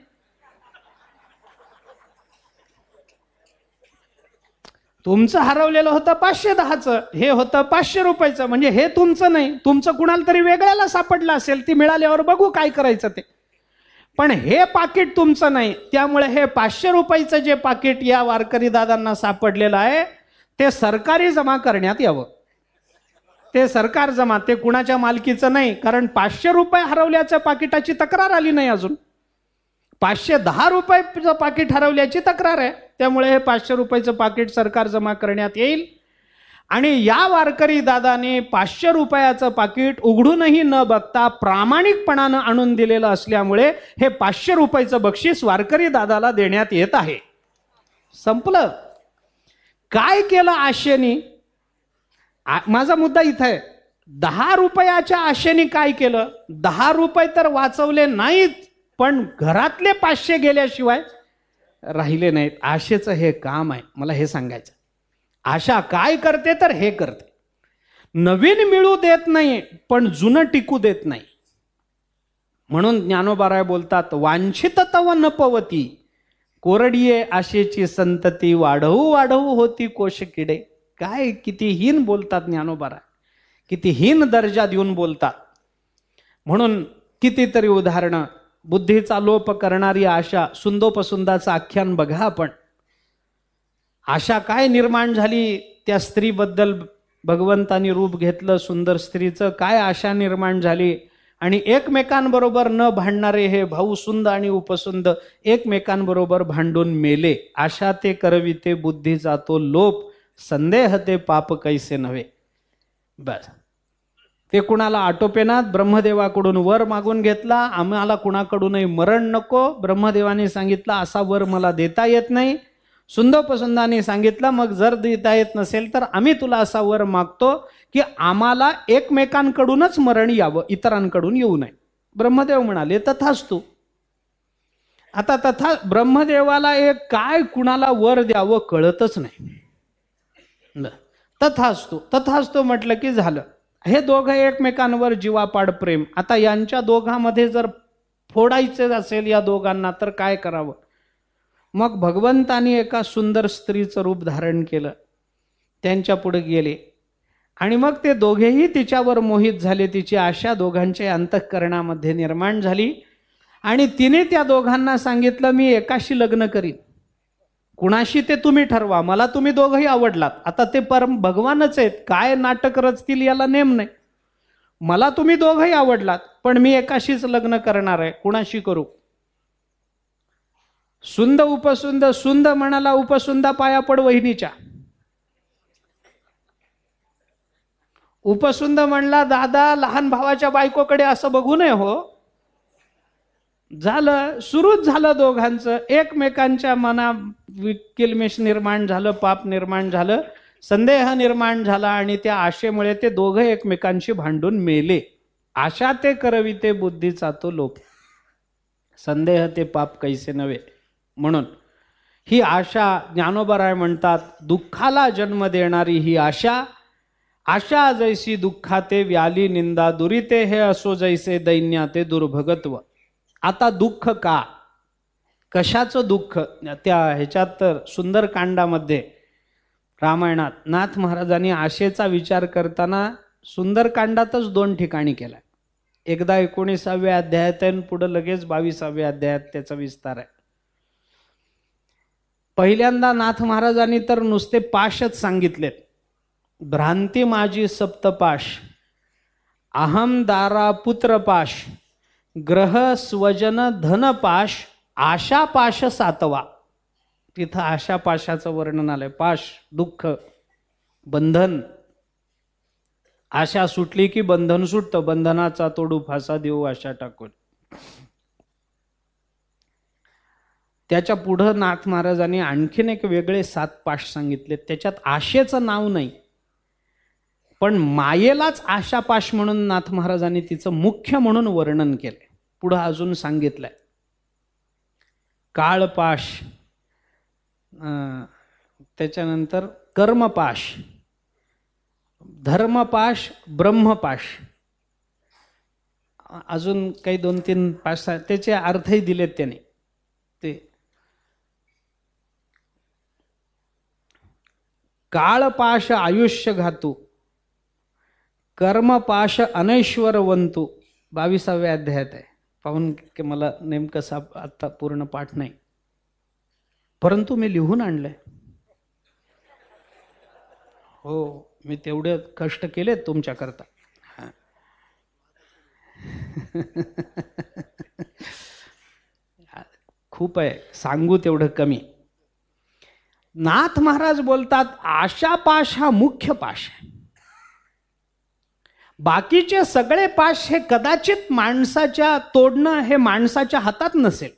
तुमचं हरवलेलं होतं 510चं, हे होतं 500 रुपयाचं, म्हणजे हे तुमचं नाही. तुमचं कुणाला तरी वेगळ्याला सापडलं असेल, ती मिळाल्यावर बघू काय करायचं ते, पण हे पाकिट तुमचं नाही. त्यामुळे हे 500 रुपयाचं जे पाकिट या वारकरी दादांना सापडलेलं आहे ते सरकारी जमा करण्यात यावं. ते सरकार जमा, ते कुणाच्या मालकीचं नाही, कारण 500 रुपये हरवल्याच्या पाकिटाची तक्रार आली नाही अजून. 510 रुपयाचं पाकिट हरवल्याची तक्रार आहे, त्यामुळे हे 500 रुपयाचं पाकिट सरकार जमा करण्यात येईल. आणि या वारकरी दादाने 500 रुपयाचं पाकिट उघडूनही न बघता प्रामाणिकपणानं आणून दिलेलं असल्यामुळे हे 500 रुपयाचं बक्षीस वारकरी दादाला देण्यात येत आहे. संपलं. काय केलं आशेनी? माझा मुद्दा इथं आहे, 10 रुपयाच्या आशेने काय केलं? 10 रुपये तर वाचवले नाहीत, पण घरातले 500 गेल्याशिवाय राहिले नाहीत. आशेचं हे काम आहे. मला हे सांगायचं, आशा काय करते तर हे करते, नवीन मिळू देत नाही पण जुनं टिकू देत नाही. म्हणून ज्ञानोबाराय बोलतात, वांछित तव न पवती, कोरडीये आशेची संतती, वाढवू वाढवू होती कोश किडे. काय किती हीन बोलतात ज्ञानोबाराय, किती हीन दर्जा देऊन बोलतात. म्हणून कितीतरी उदाहरणं. बुद्धीचा लोप करणारी आशा, सुंदोपसुंदाचं आख्यान बघा आपण. आशा काय निर्माण झाली त्या स्त्रीबद्दल, भगवंतानी रूप घेतलं सुंदर स्त्रीचं, काय आशा निर्माण झाली. आणि एकमेकांबरोबर न भांडणारे हे भाऊ सुंद आणि उपसुंद एकमेकांबरोबर भांडून मेले. आशा ते करविते बुद्धीचा तो लोप, संदेह ते पाप कैसे नव्हे. बस, ते कुणाला आटोपेनात ब्रह्मदेवाकडून वर मागून घेतला, आम्हाला कुणाकडूनही मरण नको. ब्रह्मदेवाने सांगितलं असा वर मला देता येत नाही. सुंदोपसुंदाने सांगितलं मग जर देता येत नसेल तर आम्ही तुला असा वर मागतो की आम्हाला एकमेकांकडूनच मरण यावं, इतरांकडून येऊ नये. ब्रह्मदेव म्हणाले तथास्तु. आता तथा ब्रह्मदेवाला एक काय कुणाला वर द्यावं कळतच नाही. तथास्तु तथास्तु म्हटलं की झालं. हे दोघं एकमेकांवर जीवापाड प्रेम. आता यांच्या दोघांमध्ये जर फोडायचं असेल या दोघांना तर काय करावं? मग भगवंतानी एका सुंदर स्त्रीचं रूप धारण केलं, त्यांच्या पुढे गेले आणि मग ते दोघेही तिच्यावर मोहित झाले. तिची आशा दोघांच्या अंतःकरणामध्ये निर्माण झाली आणि तिने त्या दोघांना सांगितलं, मी एकाशी लग्न करीन, कुणाशी ते तुम्ही ठरवा, मला तुम्ही दोघंही आवडलात. आता ते परम भगवानच आहेत, काय नाटक रचतील याला नेम नाही. मला तुम्ही दोघंही आवडलात, पण मी एकाशीच लग्न करणार आहे, कुणाशी करू? सुंद उपसुंद, सुंद म्हणाला उपसुंदा पाया पड वहिनीच्या. उपसुंद म्हणला, दादा लहान भावाच्या बायकोकडे असं बघू नये हो. झालं, सुरूच झालं दोघांचं. एकमेकांच्या मनात किलमेश निर्माण झालं, पाप निर्माण झालं, संदेह निर्माण झाला आणि त्या आशेमुळे ते दोघं एकमेकांशी भांडून मेले. आशा ते करविते बुद्धीचा तो लोप, संदेह ते पाप कैसे नव्हे. म्हणून ही आशा, ज्ञानोबराय म्हणतात, दुःखाला जन्म देणारी ही आशा. आशा जैसी दुःखाते व्याली निंदा दुरिते, हे असो जैसे दैन्याते दुर्भगत्व. आता दुःख का, कशाचं दुःख? त्या ह्याच्यात तर सुंदरकांडामध्ये रामायणात नाथ महाराजांनी आशेचा विचार करताना सुंदरकांडातच 2 ठिकाणी केला. एकदा 19व्या अध्यायात आणि पुढे लगेच 22व्या अध्यायात त्याचा विस्तार आहे. पहिल्यांदा नाथ महाराजांनी तर नुसते पाशच सांगितलेत. भ्रांती माझी सप्तपाश, अहम दारा पुत्रपाश, ग्रह स्वजन धनपाश, आशापाश 7वा. तिथं आशापाशाचं वर्णन आलंय. पाश दुःख, बंधन. आशा सुटली की बंधन सुटतं. बंधनाचा तोडू फासा देऊ आशा टाकून. त्याच्या पुढं नाथ महाराजांनी आणखीन एक वेगळे 7 पाश सांगितले. त्याच्यात आशेचं नाव नाही, पण मायेलाच आशापाश म्हणून नाथ महाराजांनी तिचं मुख्य म्हणून वर्णन केलंय. पुढं अजून सांगितलंय काळपाश, त्याच्यानंतर कर्मपाश, धर्मपाश, ब्रह्मपाश, अजून काही 2-3 पाश त्याचे अर्थही दिलेत त्याने. ते काळपाश आयुष्य घातू, कर्मपाश अनैश्वरवंतू, 22व्या अध्यायात आहे. पाहून की मला नेमकं आता पूर्ण पाठ नाही, परंतु मी लिहून आणलंय. हो, मी तेवढे कष्ट केलेत तुमच्याकरता. खूप आहे, सांगू तेवढं कमी. नाथ महाराज बोलतात आशापाश हा मुख्य पाश आहे. बाकीचे सगळे पाश हे कदाचित माणसाच्या तोडणं हे माणसाच्या हातात नसेल.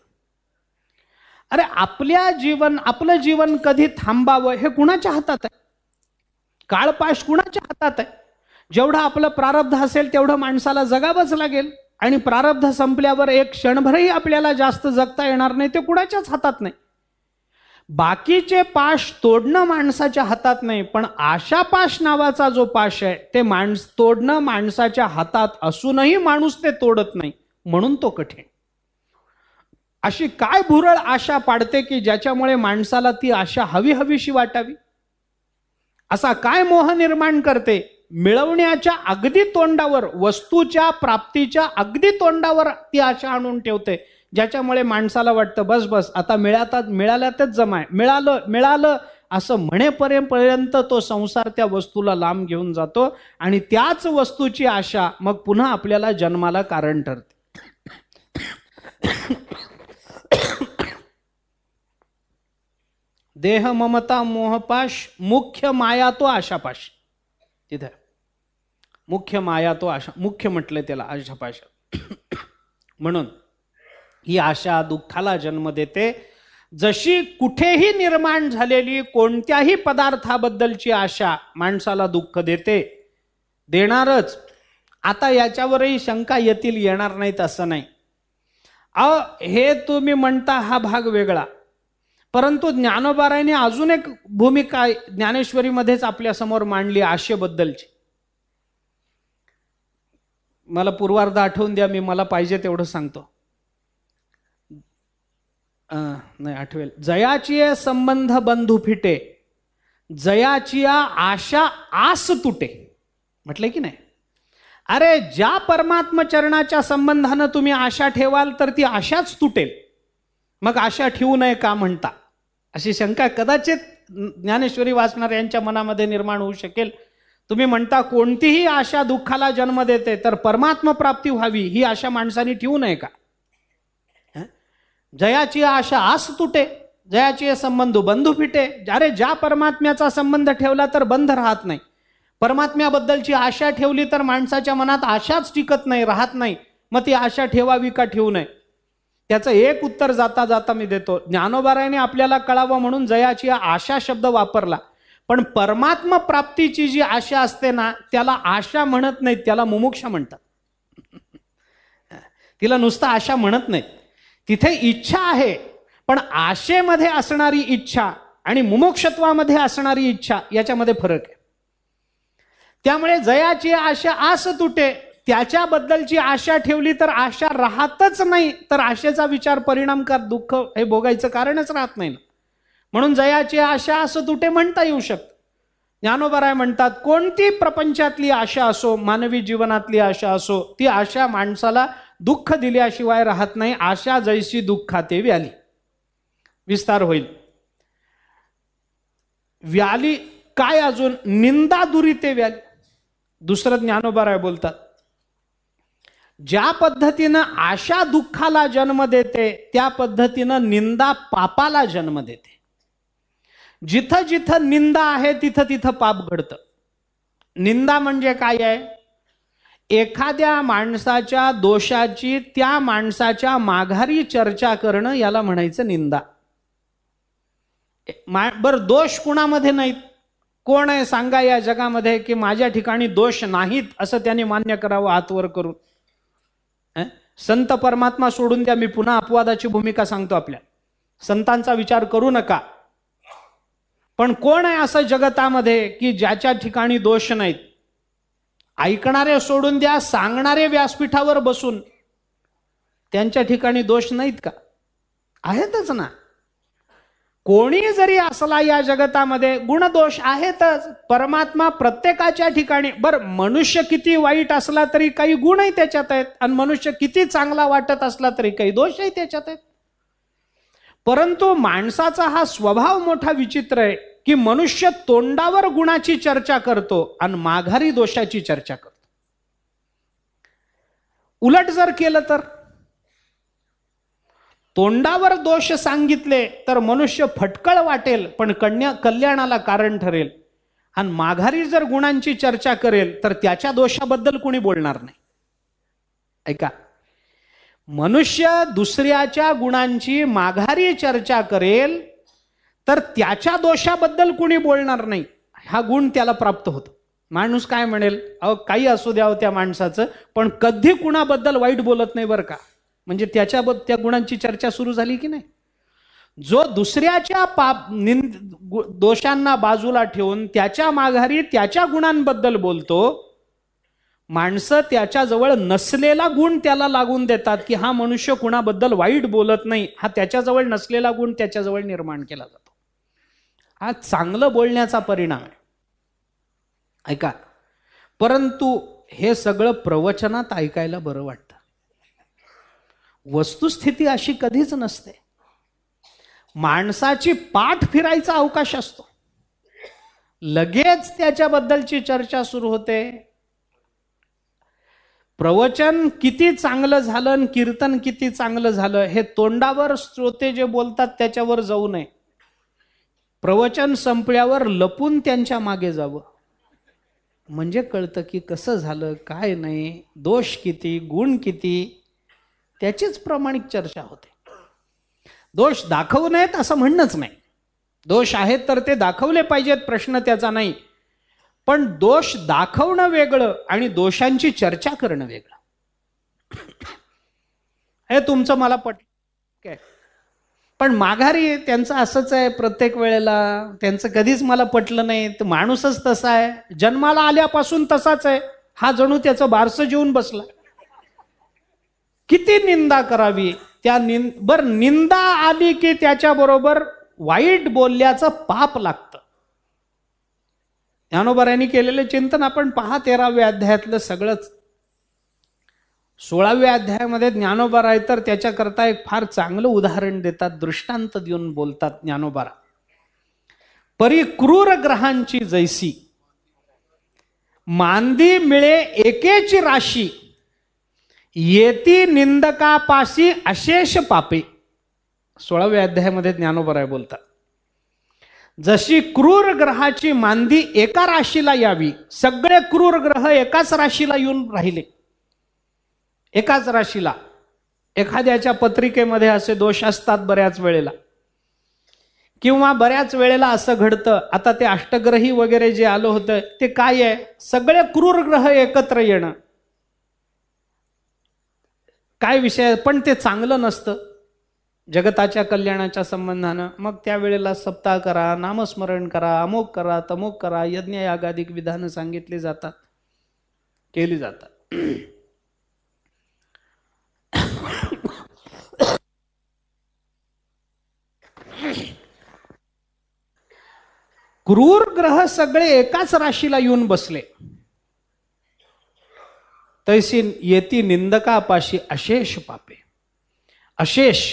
अरे आपलं जीवन कधी थांबावं हे कुणाच्या हातात आहे? काळपाश कुणाच्या हातात आहे? जेवढं आपलं प्रारब्ध असेल तेवढं माणसाला जगावंच लागेल आणि प्रारब्ध संपल्यावर एक क्षणभरही आपल्याला जास्त जगता येणार नाही. ते कुणाच्याच हातात नाही. बाकीचे पाश तोडणं माणसाच्या हातात नाही, पण आशापाश नावाचा जो पाश आहे ते तोडणं माणसाच्या हातात असूनही माणूस ते तोडत नाही, म्हणून तो कठीण. अशी काय भुरळ आशा पाडते की ज्याच्यामुळे माणसाला ती आशा हवीशी वाटावी? असा काय मोह निर्माण करते? मिळवण्याच्या अगदी तोंडावर, वस्तूच्या प्राप्तीच्या अगदी तोंडावर ती आशा आणून ठेवते, ज्याच्यामुळे माणसाला वाटतं बस बस आता मिळाल्यातच जमाय, मिळालं असं म्हणेपर्यंत तो संसार त्या वस्तूला लांब घेऊन जातो आणि त्याच वस्तूची आशा मग पुन्हा आपल्याला जन्माला कारण ठरते. देह ममता मोहपाश, मुख्य माया तो आशापाश. तिथे मुख्य माया तो आशा, मुख्य म्हटलंय त्याला आशापाश. म्हणून ही आशा दुःखाला जन्म देते. जशी कुठेही निर्माण झालेली कोणत्याही पदार्थाबद्दलची आशा माणसाला दुःख देते, देणारच. आता याच्यावरही शंका येणार नाहीत असं नाही. हे तुम्ही म्हणता हा भाग वेगळा, परंतु ज्ञानोबारायने अजून एक भूमिका ज्ञानेश्वरीमध्येच आपल्या समोर मांडली आशेबद्दलची. मला पूर्वार्ध आठवून द्या, मी मला पाहिजे तेवढं सांगतो. नाही आठवेल. जयाची संबंध बंधू फिटे, जयाची आशा आस तुटे. म्हटलंय की नाही? अरे ज्या परमात्म चरणाच्या संबंधानं तुम्ही आशा ठेवाल तर ती आशाच तुटेल, मग आशा ठेवू नये का म्हणता, अशी शंका कदाचित ज्ञानेश्वरी वाचणाऱ्यांच्या मनामध्ये निर्माण होऊ शकेल. तुम्ही म्हणता कोणतीही आशा दुःखाला जन्म देते, तर परमात्म प्राप्ती व्हावी ही आशा माणसाने ठेवू नये का? जयाची आशा आस तुटे, जयाची संबंध बंधू फिटे. अरे ज्या परमात्म्याचा संबंध ठेवला तर बंध राहत नाही, परमात्म्याबद्दलची आशा ठेवली तर माणसाच्या मनात आशाच टिकत नाही, राहत नाही. मग ती आशा ठेवावी का ठेवू नये? त्याचं एक उत्तर जाता जाता मी देतो. ज्ञानोबारायाने आपल्याला कळावं म्हणून जयाची आशा शब्द वापरला, पण परमात्मा प्राप्तीची जी आशा असते ना, त्याला आशा म्हणत नाहीत, त्याला मुमुक्षा म्हणतात. तिला नुसतं आशा म्हणत नाहीत. तिथे इच्छा आहे, पण आशेमध्ये असणारी इच्छा आणि मुमुक्षत्वामध्ये असणारी इच्छा याच्यामध्ये फरक आहे. त्यामुळे जयाची आशा आस तुटे, त्याच्याबद्दलची आशा ठेवली तर आशा राहतच नाही, तर आशेचा विचार परिणामकार दुःख हे भोगायचं कारणच राहत नाही. म्हणून जयाची आशा असं तुटे म्हणता येऊ शकतं. ज्ञानोबाराय म्हणतात कोणती प्रपंचातली आशा असो, मानवी जीवनातली आशा असो, ती आशा माणसाला दुःख दिल्याशिवाय राहत नाही. आशा जैसी दुःखाते व्याली. विस्तार होईल. व्याली काय? अजून निंदा दुरिते व्याली. दुसरं ज्ञानोबाराय बोलतात, ज्या पद्धतीनं आशा दुःखाला जन्म देते, त्या पद्धतीनं निंदा पापाला जन्म देते. जिथं जिथं निंदा आहे तिथं तिथं पाप घडतं. निंदा म्हणजे काय आहे? एखाद्या माणसाच्या दोषाची त्या माणसाच्या माघारी चर्चा करणं, याला म्हणायचं निंदा. बरं, दोष कुणामध्ये नाहीत? कोण आहे सांगा या जगामध्ये की माझ्या ठिकाणी दोष नाहीत असं त्याने मान्य करावं हातवर करून? संत परमात्मा सोडून द्या, मी पुन्हा अपवादाची भूमिका सांगतो. आपल्या संतांचा विचार करू नका, पण कोण आहे असं जगतामध्ये की ज्याच्या ठिकाणी दोष नाहीत? ऐकणारे सोडून द्या, सांगणारे व्यासपीठावर बसून त्यांच्या ठिकाणी दोष नाहीत का? आहेतच ना. कोणी जरी असला या जगतामध्ये गुणदोष आहेतच. परमात्मा प्रत्येकाच्या ठिकाणी, बरं मनुष्य किती वाईट असला तरी काही गुणही त्याच्यात आहेत, आणि मनुष्य किती चांगला वाटत असला तरी काही दोषही त्याच्यात आहेत. परंतु माणसाचा हा स्वभाव मोठा विचित्र आहे की मनुष्य तोंडावर गुणाची चर्चा करतो आणि माघारी दोषाची चर्चा करतो. उलट जर केलं तर, तोंडावर दोष सांगितले तर मनुष्य फटकळ वाटेल पण कल्याणाला कारण ठरेल, आणि माघारी जर गुणांची चर्चा करेल तर त्याच्या दोषाबद्दल कोणी बोलणार नाही. ऐका, मनुष्य दुसऱ्याच्या गुणांची माघारी चर्चा करेल तर त्याच्या दोषाबद्दल कोणी बोलणार नाही. हा गुण त्याला प्राप्त होतो. माणूस काय म्हणेल, अहो काही असू द्या त्या माणसाचं, पण कधी कुणाबद्दल वाईट बोलत नाही बरं का, म्हणजे त्याच्याबद्दल त्या गुणांची चर्चा सुरू झाली की नाही. जो दुसऱ्याच्या दोषांना बाजूला ठेवून त्याच्या माघारी त्याच्या गुणांबद्दल बोलतो, माणसं त्याच्याजवळ नसलेला गुण त्याला लागून देतात की हा मनुष्य कुणाबद्दल वाईट बोलत नाही. हा त्याच्याजवळ नसलेला गुण त्याच्याजवळ निर्माण केला जातो. हा चांगलं बोलण्याचा परिणाम आहे. ऐका, परंतु हे सगळं प्रवचनात ऐकायला बरं वाटतं. वस्तुस्थिती अशी कधीच नसते. माणसाची पाठ फिरायचा अवकाश असतो, लगेच त्याच्याबद्दलची चर्चा सुरू होते. प्रवचन किती चांगलं झालं आणि कीर्तन किती चांगलं झालं हे तोंडावर श्रोते जे बोलतात त्याच्यावर जाऊ नये. प्रवचन संपल्यावर लपून त्यांच्या मागे जावं, म्हणजे कळतं की कसं झालं, काय नाही, दोष किती, गुण किती, त्याचीच प्रामाणिक चर्चा होते. दोष दाखवू नयेत असं म्हणणंच नाही. दोष आहेत तर ते दाखवले पाहिजेत, प्रश्न त्याचा नाही. पण दोष दाखवणं वेगळं आणि दोषांची चर्चा करणं वेगळं. हे तुमचं मला पटलं, पण माघारी त्यांचं असंच आहे. प्रत्येक वेळेला त्यांचं कधीच मला पटलं नाही. तर माणूसच तसा आहे, जन्माला आल्यापासून तसाच आहे. हा जणू त्याचं बारसं जेवून बसला. किती निंदा करावी त्या निंदा आली की त्याच्याबरोबर वाईट बोलल्याचं पाप लागतं. ज्ञानोबारायांनी केलेले चिंतन आपण पहा 13व्या अध्यायातलं सगळंच. 16व्या अध्यायामध्ये ज्ञानोबाराय तर त्याच्याकरता एक फार चांगलं उदाहरण देतात, दृष्टांत देऊन बोलतात ज्ञानोबारा. परी क्रूर ग्रहांची जैसी मांदी मिळे एकेची राशी, येती निंदकापाशी अशेष पापे. 16व्या अध्यायामध्ये ज्ञानोबाराय बोलतात, जशी क्रूर ग्रहाची मांदी एका राशीला यावी, सगळे क्रूर ग्रह एकाच राशीला येऊन राहिले, एकाच राशीला. एखाद्याच्या पत्रिकेमध्ये असे दोष असतात बऱ्याच वेळेला, किंवा बऱ्याच वेळेला असं घडतं. आता ते अष्टग्रही वगैरे जे आलं होतं ते काय आहे, सगळे क्रूर ग्रह एकत्र येणं. काय विषय, पण ते चांगलं नसतं जगताच्या कल्याणाच्या संबंधानं. मग त्यावेळेला सप्ताह करा, नामस्मरण करा, अमुक करा, तमुक करा, यज्ञ यागादिक विधानं सांगितली जातात, केली जातात. क्रूर ग्रह सगळे एकाच राशीला येऊन बसले, तैसी येती निंदकापाशी अशेष पापे. अशेष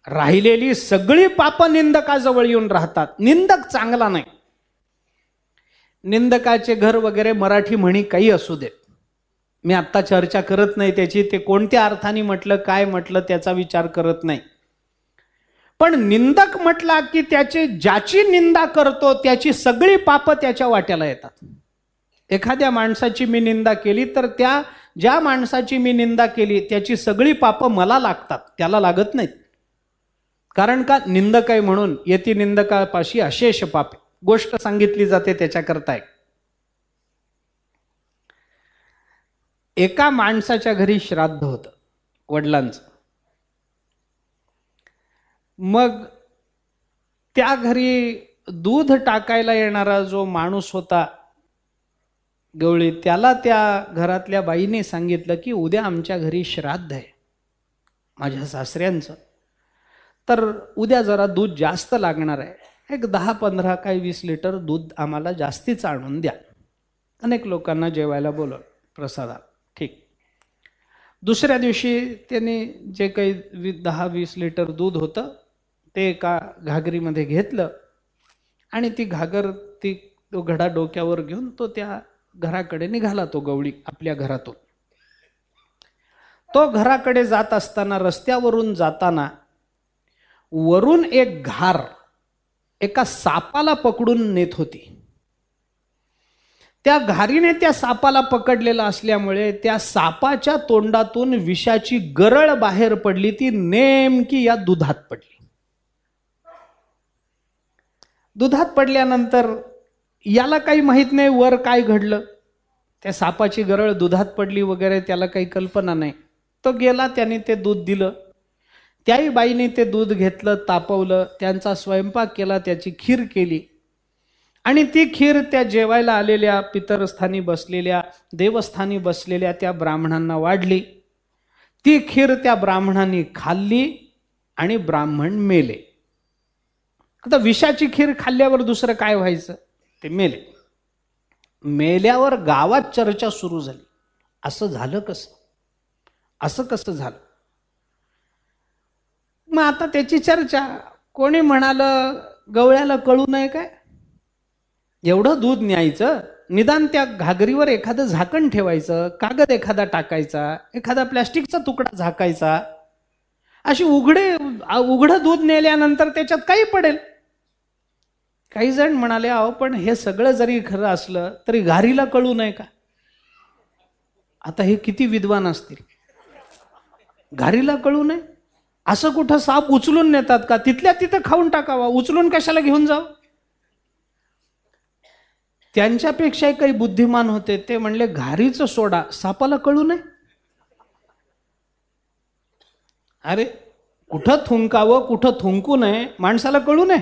राहिलेली सगळी पाप निंदकाजवळ येऊन राहतात. निंदक चांगला नाही. निंदकाचे घर वगैरे मराठी म्हणी काही असू देत, मी आत्ता चर्चा करत नाही त्याची, ते कोणत्या अर्थाने म्हटलं काय म्हटलं त्याचा विचार करत नाही. पण निंदक म्हटला की त्याची ज्याची निंदा करतो त्याची सगळी पाप त्याच्या वाट्याला येतात. एखाद्या माणसाची मी निंदा केली तर त्या ज्या माणसाची मी निंदा केली त्याची सगळी पाप मला लागतात, त्याला लागत नाहीत. कारण का, निंदक आहे म्हणून. येती निंदकापाशी अशेष पापे. गोष्ट सांगितली जाते त्याच्याकरता. एका माणसाच्या घरी श्राद्ध होतं वडिलांचं. मग त्या घरी दूध टाकायला येणारा जो माणूस होता गवळी, त्याला त्या घरातल्या बाईने सांगितलं की उद्या आमच्या घरी श्राद्ध आहे माझ्या सासऱ्यांचं, तर उद्या जरा दूध जास्त लागणार आहे, एक 10-15 काही 20 लिटर दूध आम्हाला जास्तीच आणून द्या. अनेक लोकांना जेवायला बोलवलं प्रसादात. ठीक. दुसऱ्या दिवशी त्यांनी जे काही 10-20 लिटर दूध होतं ते एका घागरीमध्ये घेतलं आणि ती घागर तो घडा डोक्यावर घेऊन तो त्या घराकडे निघाला. तो गवळी आपल्या घरातून तो घराकडे जात असताना रस्त्यावरून जाताना वरून एक घार एका सापाला पकडून नेत होती. त्या घारीने त्या सापाला पकडलेला असल्यामुळे त्या सापाच्या तोंडातून विषाची गरळ बाहेर पडली. ती नेमकी या दुधात पडली. दुधात पडल्यानंतर याला काही माहित नाही वर काय घडलं, त्या सापाची गरळ दुधात पडली वगैरे त्याला काही कल्पना नाही. तो गेला, त्याने ते दूध दिलं. त्याही बाईने ते दूध घेतलं, तापवलं, त्यांचा स्वयंपाक केला, त्याची खीर केली आणि ती खीर त्या जेवायला आलेल्या पितरस्थानी बसलेल्या देवस्थानी बसलेल्या त्या ब्राह्मणांना वाढली. ती खीर त्या ब्राह्मणांनी खाल्ली आणि ब्राह्मण मेले. आता विषाची खीर खाल्ल्यावर दुसरं काय व्हायचं, ते मेले. मेल्यावर गावात चर्चा सुरू झाली, असं झालं कसं, असं कसं झालं. मग आता त्याची चर्चा. कोणी म्हणालं गवळ्याला कळू नये काय, एवढं दूध न्यायचं, निदान त्या घागरीवर एखादं झाकण ठेवायचं, कागद एखादा टाकायचा, एखादा प्लॅस्टिकचा तुकडा झाकायचा. अशी उघडं दूध नेल्यानंतर त्याच्यात काही पडेल. काही जण म्हणाले, अहो पण हे सगळं जरी खरं असलं तरी घारीला कळू नये का. आता हे किती विद्वान असतील, घारीला कळू नये असं कुठं साप उचलून नेतात का, तिथल्या तिथं खाऊन टाकावा, उचलून कशाला घेऊन जावं. त्यांच्यापेक्षा काही बुद्धिमान होते, ते म्हणले घारीचं सोडा, सापाला कळू नये. अरे कुठं थुंकावं कुठं थुंकू नये, माणसाला कळू नये.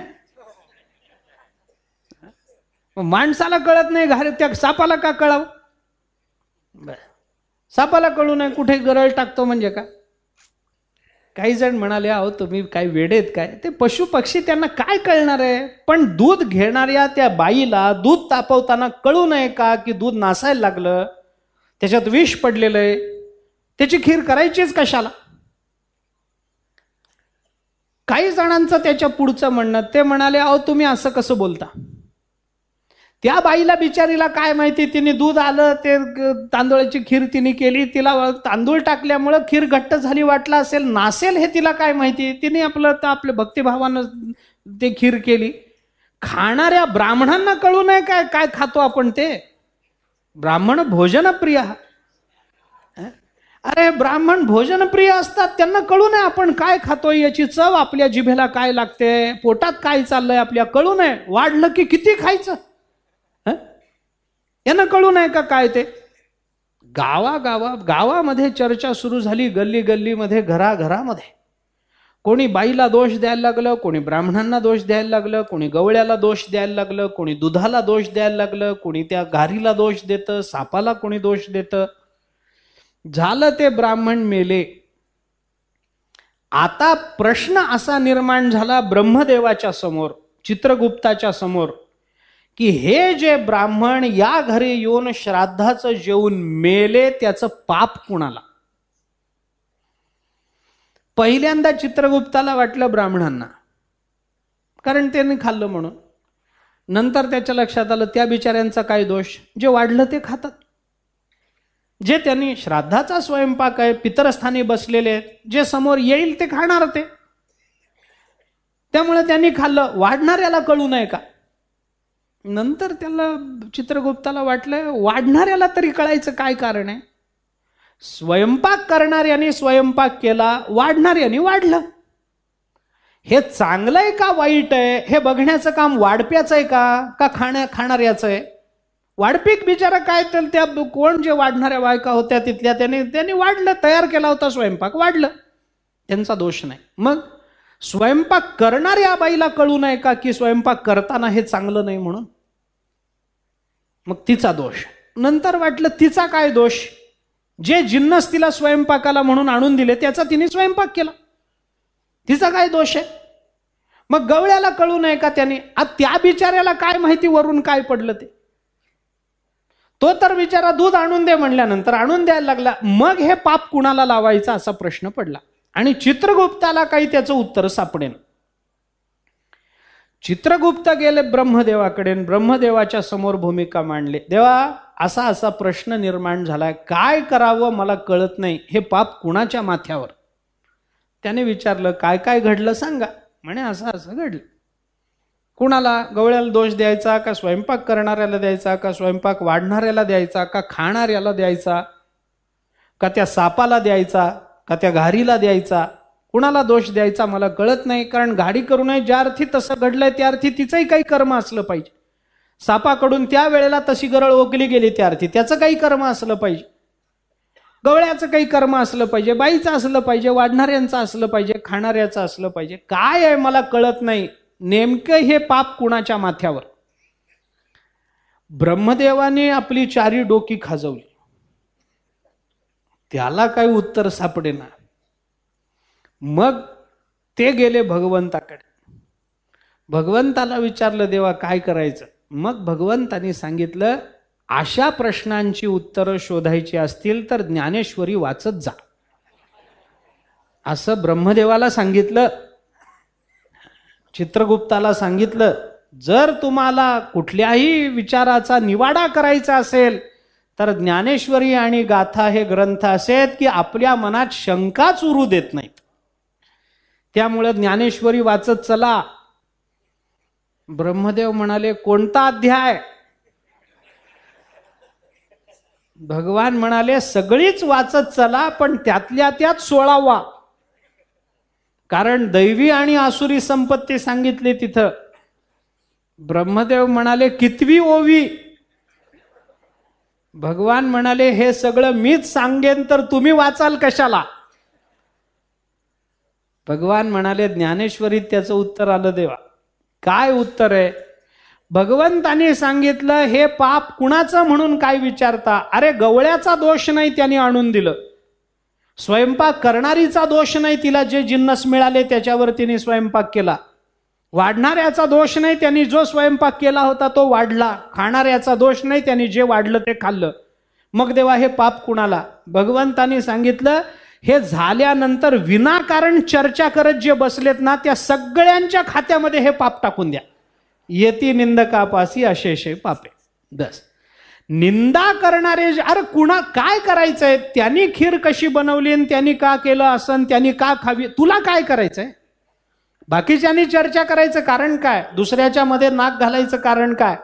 माणसाला कळत नाही, घारी त्या सापाला का कळावं. सापाला कळू नये कुठे गरळ टाकतो म्हणजे का. काही जण म्हणाले, अहो तुम्ही काय वेडेत काय, ते पशु पक्षी त्यांना काय कळणार आहे. पण दूध घेणाऱ्या त्या बाईला दूध तापवताना कळू नये का की दूध नासायला लागलं, त्याच्यात विष पडलेलं आहे, त्याची खीर करायचीच कशाला. काही जणांचं त्याच्या पुढचं म्हणणं, ते म्हणाले, अहो तुम्ही असं कसं बोलता, त्या बाईला बिचारीला काय माहिती, तिने दूध आलं, ते तांदूळाची खीर तिने केली, तिला तांदूळ टाकल्यामुळं खीर घट्ट झाली वाटलं असेल, नासेल हे तिला काय माहिती, तिने आपल्या भक्तिभावानं ते खीर केली. खाणाऱ्या ब्राह्मणांना कळू नये काय काय खातो आपण ते. ब्राह्मण भोजनप्रिय. अरे ब्राह्मण भोजनप्रिय असतात, त्यांना कळू नये आपण काय खातोय, याची चव आपल्या जिभेला काय लागते, पोटात काय चाललंय आपल्या कळू नये. वाढलं की किती खायचं यांना कळू नये का काय ते. गावामध्ये चर्चा सुरू झाली, गल्ली गल्लीमध्ये, घराघरामध्ये. कोणी बाईला दोष द्यायला लागलं, कोणी ब्राह्मणांना दोष द्यायला लागलं, कोणी गवळ्याला दोष द्यायला लागलं, कोणी दुधाला दोष द्यायला लागलं, कोणी त्या घारीला दोष देतं, सापाला कोणी दोष देतं. झालं ते ब्राह्मण मेले. आता प्रश्न असा निर्माण झाला ब्रह्मदेवाच्या समोर, चित्रगुप्ताच्या समोर, की हे जे ब्राह्मण या घरी येऊन श्राद्धाचं जेवून मेले, त्याचं पाप कुणाला. पहिल्यांदा चित्रगुप्ताला वाटलं ब्राह्मणांना, कारण त्यांनी खाल्लं म्हणून. नंतर त्याच्या लक्षात आलं त्या बिचाऱ्यांचा काय दोष, जे वाढलं ते खातात, जे त्यांनी श्राद्धाचा स्वयंपाक आहे, पितरस्थानी बसलेले आहेत, जे समोर येईल ते खाणार ते, त्यामुळे त्यांनी खाल्लं. वाढणाऱ्याला कळू नये का. नंतर त्याला चित्रगुप्ताला वाटलं, वाढणाऱ्याला तरी कळायचं काय कारण आहे. स्वयंपाक करणाऱ्याने स्वयंपाक केला, वाढणाऱ्याने वाढलं. हे चांगलं आहे का वाईट आहे हे बघण्याचं काम वाढप्याचं आहे का खाणाऱ्याचं आहे. वाढपीक बिचारा काय, तर त्या कोण जे वाढणाऱ्या बायका होत्या तिथल्या, त्यांनी वाढलं, तयार केला होता स्वयंपाक, वाढलं, त्यांचा दोष नाही. मग स्वयंपाक करणाऱ्या बाईला कळू नये का की स्वयंपाक करताना हे चांगलं नाही म्हणून, मग तिचा दोष. नंतर वाटलं तिचा काय दोष, जे जिन्नस तिला स्वयंपाकाला म्हणून आणून दिले त्याचा तिने स्वयंपाक केला, तिचा काय दोष आहे. मग गवळ्याला कळू नये का त्याने, त्या बिचाऱ्याला काय माहिती वरून काय पडलं ते. तो तर बिचारा दूध आणून दे म्हणल्यानंतर आणून द्यायला लागला. मग हे पाप कुणाला लावायचा असा प्रश्न पडला आणि चित्रगुप्ताला काही त्याचं उत्तर सापडेन. चित्रगुप्त गेले ब्रह्मदेवाकडे, ब्रह्मदेवाच्या समोर भूमिका मांडली. देवा, असा असा प्रश्न निर्माण झालाय, काय करावं मला कळत नाही, हे पाप कुणाच्या माथ्यावर. त्याने विचारलं, काय काय घडलं सांगा. म्हणे असं असं घडलं. कुणाला, गवळ्याला दोष द्यायचा का स्वयंपाक करणाऱ्याला द्यायचा का स्वयंपाक वाढणाऱ्याला द्यायचा का खाणाऱ्याला द्यायचा का त्या सापाला द्यायचा का त्या घारीला द्यायचा, कुणाला दोष द्यायचा मला कळत नाही. कारण घाडी करू नये ज्या अर्थी तसं घडलंय त्या अर्थी तिचंही काही कर्म असलं पाहिजे. सापाकडून त्या वेळेला तशी गरळ ओकली गेली त्या अर्थी त्याचं काही कर्म असलं पाहिजे. गवळ्याचं काही कर्म असलं पाहिजे, बाईचं असलं पाहिजे, वाढणाऱ्यांचं असलं पाहिजे, खाणाऱ्याचं असलं पाहिजे. काय आहे मला कळत नाही, नेमकं हे पाप कुणाच्या माथ्यावर. ब्रह्मदेवाने आपली चारी डोकी खाजवली, त्याला काही उत्तर सापडेना. मग ते गेले भगवंताकडे. भगवंताला विचारलं, देवा काय करायचं. मग भगवंतानी सांगितलं, अशा प्रश्नांची उत्तरं शोधायची असतील तर ज्ञानेश्वरी वाचत जा, असं ब्रह्मदेवाला सांगितलं. चित्रगुप्ताला सांगितलं, जर तुम्हाला कुठल्याही विचाराचा निवाडा करायचा असेल तर ज्ञानेश्वरी आणि गाथा हे ग्रंथ असे आहेत की आपल्या मनात शंकाच उरू देत नाहीत. त्यामुळे ज्ञानेश्वरी वाचत चला. ब्रह्मदेव म्हणाले, कोणता अध्याय. भगवान म्हणाले, सगळीच वाचत चला, पण त्यातल्या त्यात 16वा. कारण दैवी आणि आसुरी संपत्ती सांगितली तिथं. ब्रह्मदेव म्हणाले, कितवी ओवी. भगवान म्हणाले, हे सगळं मीच सांगेन तर तुम्ही वाचाल कशाला. भगवान म्हणाले, ज्ञानेश्वरीत त्याचं उत्तर आलं. देवा, काय उत्तर आहे. भगवंताने सांगितलं, हे पाप कुणाचं म्हणून काय विचारता. अरे गवळ्याचा दोष नाही, त्याने आणून दिलं. स्वयंपाक करणारीचा दोष नाही, तिला जे जिन्नस मिळाले त्याच्यावर तिने स्वयंपाक केला. वाढणाऱ्याचा दोष नाही, त्यांनी जो स्वयंपाक केला होता तो वाढला. खाणाऱ्याचा दोष नाही, त्यांनी जे वाढलं ते खाल्लं. मग देवा हे पाप कुणाला? भगवंतांनी सांगितलं, हे झाल्यानंतर विनाकारण चर्चा करत जे बसलेत ना, त्या सगळ्यांच्या खात्यामध्ये हे पाप टाकून द्या. येती निंदकापासी अशेषे पापे. बस. निंदा करणारे, अरे कुणा काय करायचंय? त्यांनी खीर कशी बनवली आणि त्यांनी का केलं असं, त्यांनी का खावी, तुला काय करायचंय? बाकीच्यांनी चर्चा करायचं कारण काय? दुसऱ्याच्या मध्ये नाक घालायचं कारण काय?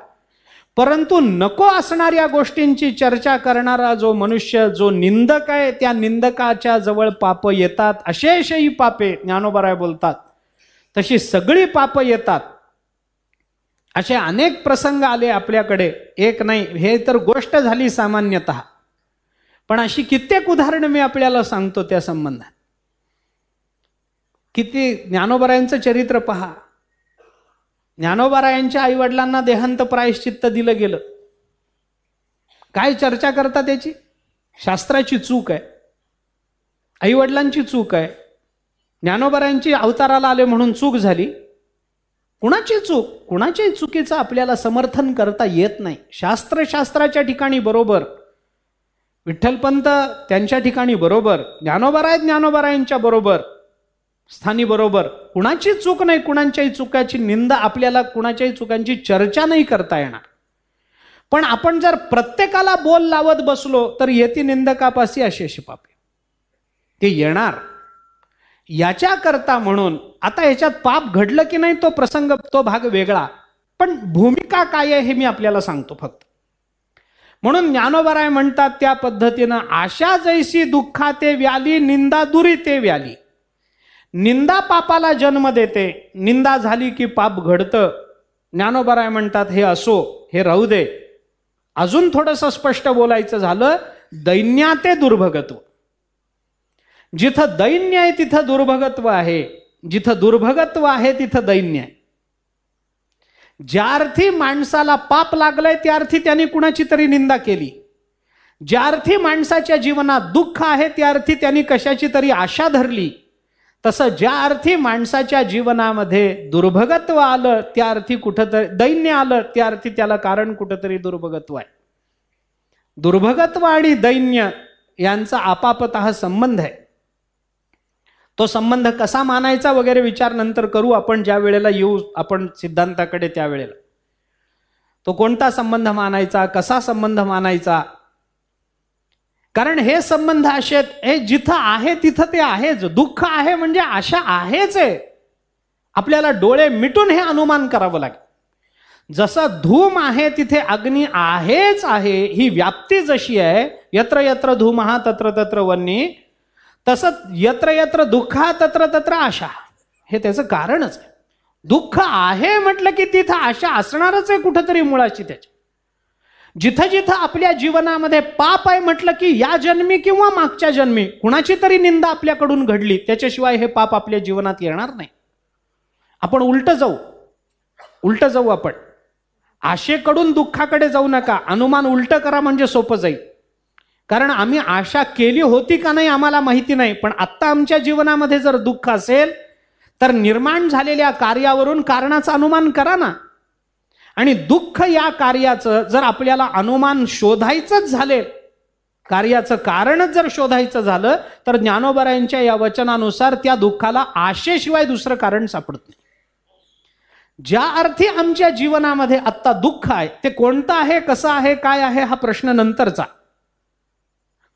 परंतु नको असणाऱ्या गोष्टींची चर्चा करणारा जो मनुष्य, जो निंदक आहे, त्या निंदकाच्या जवळ पाप येतात. अशेषही पापे, ज्ञानोबराय बोलतात, तशी सगळी पाप येतात. असे अनेक प्रसंग आले आपल्याकडे, एक नाही. हे तर गोष्ट झाली सामान्यतः, पण अशी कित्येक उदाहरणं मी आपल्याला सांगतो त्या संबंधात. किती ज्ञानोबरायांचं चरित्र पहा. ज्ञानोबरायांच्या आईवडिलांना देहांत प्रायश्चित्त दिलं गेलं. काय चर्चा करता त्याची? शास्त्राची चूक आहे, आईवडिलांची चूक आहे. ज्ञानोबरायांची अवताराला आले म्हणून चूक झाली. कुणाची चूक? कुणाच्याही चुकीचं आपल्याला समर्थन करता येत नाही. शास्त्राच्या ठिकाणी बरोबर, विठ्ठलपंत त्यांच्या ठिकाणी बरोबर, ज्ञानोबरायांच्या बरोबर, स्थानी बरोबर. कुणाची चूक नाही, कुणाच्याही चुकाची निंदा आपल्याला, कुणाच्याही चुकांची चर्चा नाही करता येणार. पण आपण जर प्रत्येकाला बोल लावत बसलो तर येती निंदकापासी अशेष पापे, ते येणार. याच्याकरता म्हणून आता याच्यात पाप घडलं की नाही तो प्रसंग, तो भाग वेगळा, पण भूमिका काय आहे हे मी आपल्याला सांगतो फक्त. म्हणून ज्ञानोबराय म्हणतात त्या पद्धतीनं, आशा जैसी दुःखा ते व्याली, निंदा दुरी ते व्याली. निंदा पापाला जन्म देते, निंदा झाली की पाप घडतं. ज्ञानोबराय म्हणतात हे असो, हे राहू दे. अजून थोडंसं स्पष्ट बोलायचं झालं, दैन्या ते दुर्भगत्व. जिथं दैन्य आहे तिथं दुर्भगत्व आहे, जिथं दुर्भगत्व आहे तिथं दैन्य आहे. ज्या अर्थी माणसाला पाप लागलंय त्या अर्थी त्यांनी कुणाची तरी निंदा केली. ज्या अर्थी माणसाच्या जीवनात दुःख आहे त्या अर्थी त्यांनी कशाची तरी आशा धरली. तसं ज्या अर्थी माणसाच्या जीवनामध्ये दुर्भगत्व आलं त्या अर्थी कुठंतरी दैन्य आलं, त्या अर्थी त्याला कारण कुठंतरी दुर्भगत्व आहे. दुर्भगत्व आणि दैन्य यांचा आपापतः संबंध आहे. तो संबंध कसा मानायचा वगैरे विचार नंतर करू आपण, ज्या वेळेला येऊ आपण सिद्धांताकडे त्यावेळेला. तो कोणता संबंध मानायचा, कसा संबंध मानायचा, कारण हे संबंध असे आहेत, हे जिथं आहे तिथं ते आहेच. दुःख आहे म्हणजे आशा आहेच आहे. आपल्याला डोळे मिटून हे अनुमान करावं लागेल. जसं धूम आहे तिथे अग्नी आहेच आहे, ही व्याप्ती जशी आहे, यत्र यत्र धूमः तत्र तत्र वह्नी, तसंच यत्र यत्र दुःखः तत्र तत्र आशा. हे त्याचं कारणच आहे. दुःख आहे म्हटलं की तिथं आशा असणारच आहे कुठंतरी मुळाची त्याच्या. जिथं जिथं आपल्या जीवनामध्ये पाप आहे म्हटलं की या जन्मी किंवा मागच्या जन्मी कुणाची तरी निंदा आपल्याकडून घडली, त्याच्याशिवाय हे पाप आपल्या जीवनात येणार नाही. आपण उलट जाऊ आपण. आशेकडून दुःखाकडे जाऊ नका. अनुमान उलट करा म्हणजे सोपं जाईल. कारण आम्ही आशा केली होती का नाही आम्हाला माहिती नाही, पण आत्ता आमच्या जीवनामध्ये जर दुःख असेल तर निर्माण झालेल्या कार्यावरून कारणाचं अनुमान करा ना. आणि दुःख या कार्याचं जर आपल्याला अनुमान शोधायचंच झाले, कार्याचं कारणच जर शोधायचं झालं तर ज्ञानोबरायांच्या या वचनानुसार त्या दुःखाला आशेशिवाय दुसरं कारण सापडत नाही. ज्या अर्थी आमच्या जीवनामध्ये आत्ता दुःख आहे ते कोणतं आहे, कसं आहे, काय आहे हा प्रश्न नंतरचा.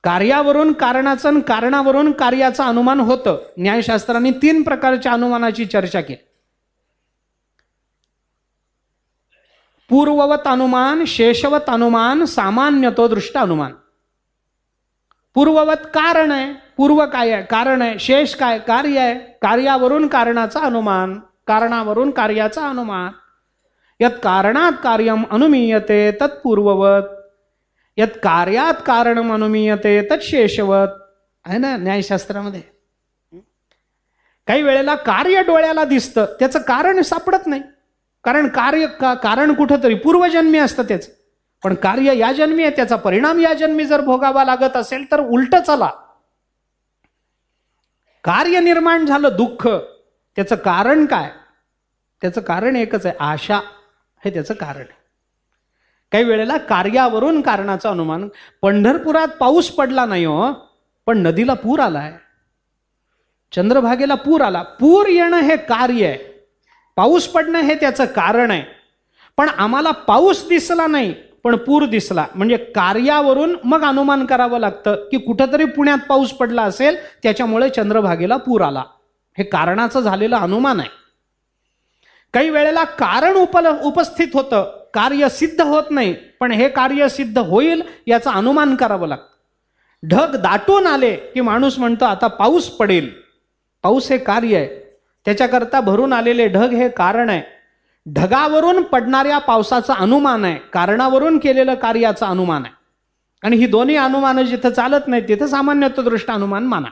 कार्यावरून कारणाचं आणि कारणावरून कार्याचं अनुमान होतं. न्यायशास्त्रांनी 3 प्रकारच्या अनुमानाची चर्चा केली. पूर्ववत अनुमान, शेषवत अनुमान, सामान्यतो दृष्ट अनुमान. पूर्ववत कारण आहे, पूर्व काय आहे, कारण आहे. शेष काय, कार्य आहे. कार्यावरून कारणाचा अनुमान, कारणावरून कार्याचा अनुमान. यत् कारणात कार्यम अनुमीयते तत्पूर्ववत, यत् कार्यात कारणम अनुमीयते तत्शेषवत. आहे ना न्यायशास्त्रामध्ये. काही वेळेला कार्य डोळ्याला दिसतं, त्याचं कारण सापडत नाही. कारण कारण कुठंतरी पूर्वजन्मी असतं त्याचं, पण कार्य या जन्मी आहे, त्याचा परिणाम या जन्मी जर भोगावा लागत असेल तर उलट चला. कार्य निर्माण झालं दुःख, त्याचं कारण काय? त्याचं कारण एकच आहे, आशा हे त्याचं कारण आहे. काही वेळेला कार्यावरून कारणाचं अनुमान. पंढरपुरात पाऊस पडला नाही हो, पण नदीला पूर आलाय, चंद्रभागेला पूर आला. पूर येणं हे कार्य आहे, पाऊस पडणं हे त्याचं कारण आहे. पण आम्हाला पाऊस दिसला नाही पण पूर दिसला, म्हणजे कार्यावरून मग अनुमान करावं लागतं की कुठंतरी पुण्यात पाऊस पडला असेल, त्याच्यामुळे चंद्रभागेला पूर आला. हे कारणाचं झालेलं अनुमान आहे. काही वेळेला कारण उपस्थित होतं, कार्य सिद्ध होत नाही, पण हे कार्य सिद्ध होईल याचं अनुमान करावं लागतं. ढग दाटून आले की माणूस म्हणतो आता पाऊस पडेल. पाऊस हे कार्य आहे, त्याच्याकरता भरून आलेले ढग हे कारण आहे. ढगावरून पडणाऱ्या पावसाचं अनुमान आहे, कारणावरून केलेलं कार्याचं अनुमान आहे. आणि ही दोन्ही अनुमानं जिथं चालत नाही तिथं सामान्यत्वदृष्ट अनुमान माना.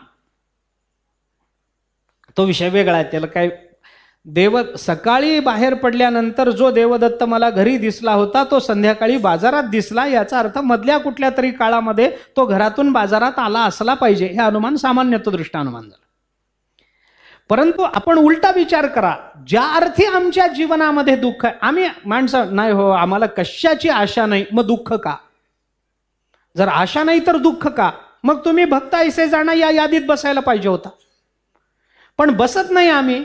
तो विषय वेगळा आहे, त्याला काय. सकाळी बाहेर पडल्यानंतर जो देवदत्त मला घरी दिसला होता तो संध्याकाळी बाजारात दिसला, याचा अर्थ मधल्या कुठल्या तरी काळामध्ये तो घरातून बाजारात आला असला पाहिजे, हे अनुमान सामान्यत्वदृष्ट अनुमान झालं. परंतु आपण उलटा विचार करा, ज्या अर्थी आमच्या जीवनामध्ये दुःख आहे, आम्ही माणसं नाही हो आम्हाला कशाची आशा नाही, मग दुःख का? जर आशा नाही तर दुःख का? मग तुम्ही भक्त ऐसे जाणं या यादीत बसायला पाहिजे होता. पण बसत नाही आम्ही,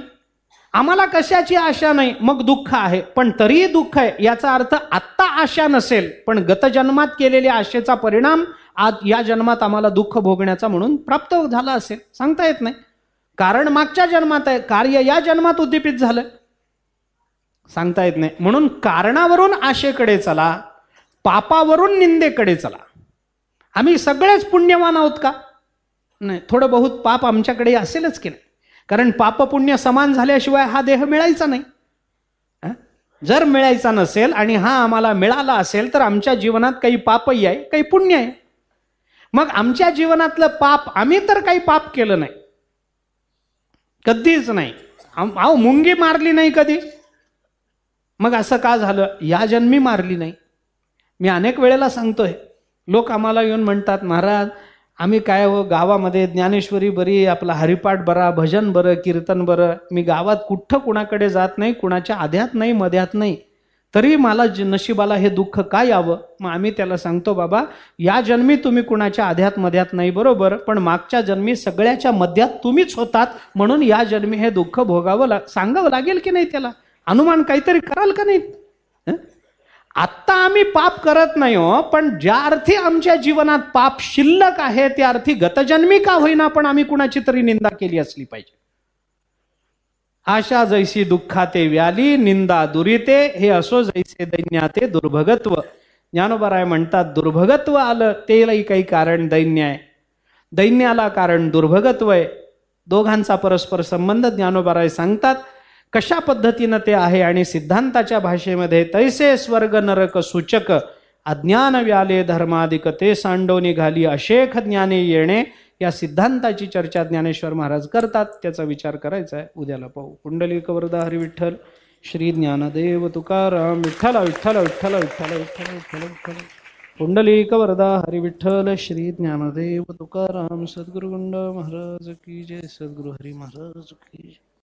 आम्हाला कशाची आशा नाही, मग दुःख आहे. पण तरीही दुःख आहे याचा अर्थ आत्ता आशा नसेल, पण गत जन्मात केलेल्या आशेचा परिणाम आज या जन्मात आम्हाला दुःख भोगण्याचा म्हणून प्राप्त झाला असेल, सांगता येत नाही. कारण मागच्या जन्मात आहे, कार्य या जन्मात उद्दीपित झालं, सांगता येत नाही. म्हणून कारणावरून आशेकडे चला, पापावरून निंदेकडे चला. आम्ही सगळेच पुण्यवान आहोत का? नाही, थोडं बहुत पाप आमच्याकडे असेलच की नाही, कारण पाप पुण्य समान झाल्याशिवाय हा देह मिळायचा नाही. जर मिळायचा नसेल आणि हा आम्हाला मिळाला असेल तर आमच्या जीवनात काही पापही आहे, काही पुण्य आहे. मग आमच्या जीवनातलं पाप, आम्ही तर काही पाप केलं नाही, कधीच नाही. अहो मुंगी मारली नाही कधी, मग असं का झालं? या जन्मी मारली नाही. मी अनेक वेळेला सांगतोय, लोक आम्हाला येऊन म्हणतात महाराज आम्ही काय हो गावामध्ये ज्ञानेश्वरी बरी, आपला हरिपाठ बरा, भजन बरं, कीर्तन बरं, मी गावात कुठं कुणाकडे जात नाही, कुणाच्या आध्यात नाही मध्यात नाही, तरी मला नशिबाला हे दुःख का यावं? मग आम्ही त्याला सांगतो बाबा या जन्मी तुम्ही कुणाच्या आध्यात मध्यात नाही बरोबर, पण मागच्या जन्मी सगळ्याच्या मध्यात तुम्हीच होतात, म्हणून या जन्मी हे दुःख भोगावं सांगावं लागेल की नाही? त्याला अनुमान काहीतरी कराल का नाही? आत्ता आम्ही पाप करत नाही हो, पण ज्या अर्थी आमच्या जीवनात पाप शिल्लक आहे त्या अर्थी गतजन्मी का होईना पण आम्ही कुणाची तरी निंदा केली असली पाहिजे. आशा जैसी दुःखाते व्याली, निंदा दुरिते, हे असो जैसे दैन्याते दुर्भगत्व. ज्ञानोबराय म्हणतात दुर्भगत्व आलं तेलाही काही कारण दैन्य आहे, दैन्याला कारण दुर्भगत्व आहे. दोघांचा परस्पर संबंध ज्ञानोबराय सांगतात कशा पद्धतीनं ते आहे. आणि सिद्धांताच्या भाषेमध्ये तैसे स्वर्ग नरक सूचक, अज्ञान व्याले धर्माधिक ते सांडोनी घाली, अशेख ज्ञाने येणे, या सिद्धांताची चर्चा ज्ञानेश्वर महाराज करतात. त्याचा विचार करायचा आहे, उद्याला पाहू. पुंडलिक वरदा हरी विठ्ठल, श्री ज्ञानदेव तुकाराम विठ्ठल विठ्ठल विठ्ठल विठ्ठल विठ्ठल विठ्ठल विठ्ठल. पुंडलिक वरदा हरी विठ्ठल, श्री ज्ञानदेव तुकाराम. सद्गुरुगुंड महाराज की जय, सद्गुरु हरी महाराज की जय.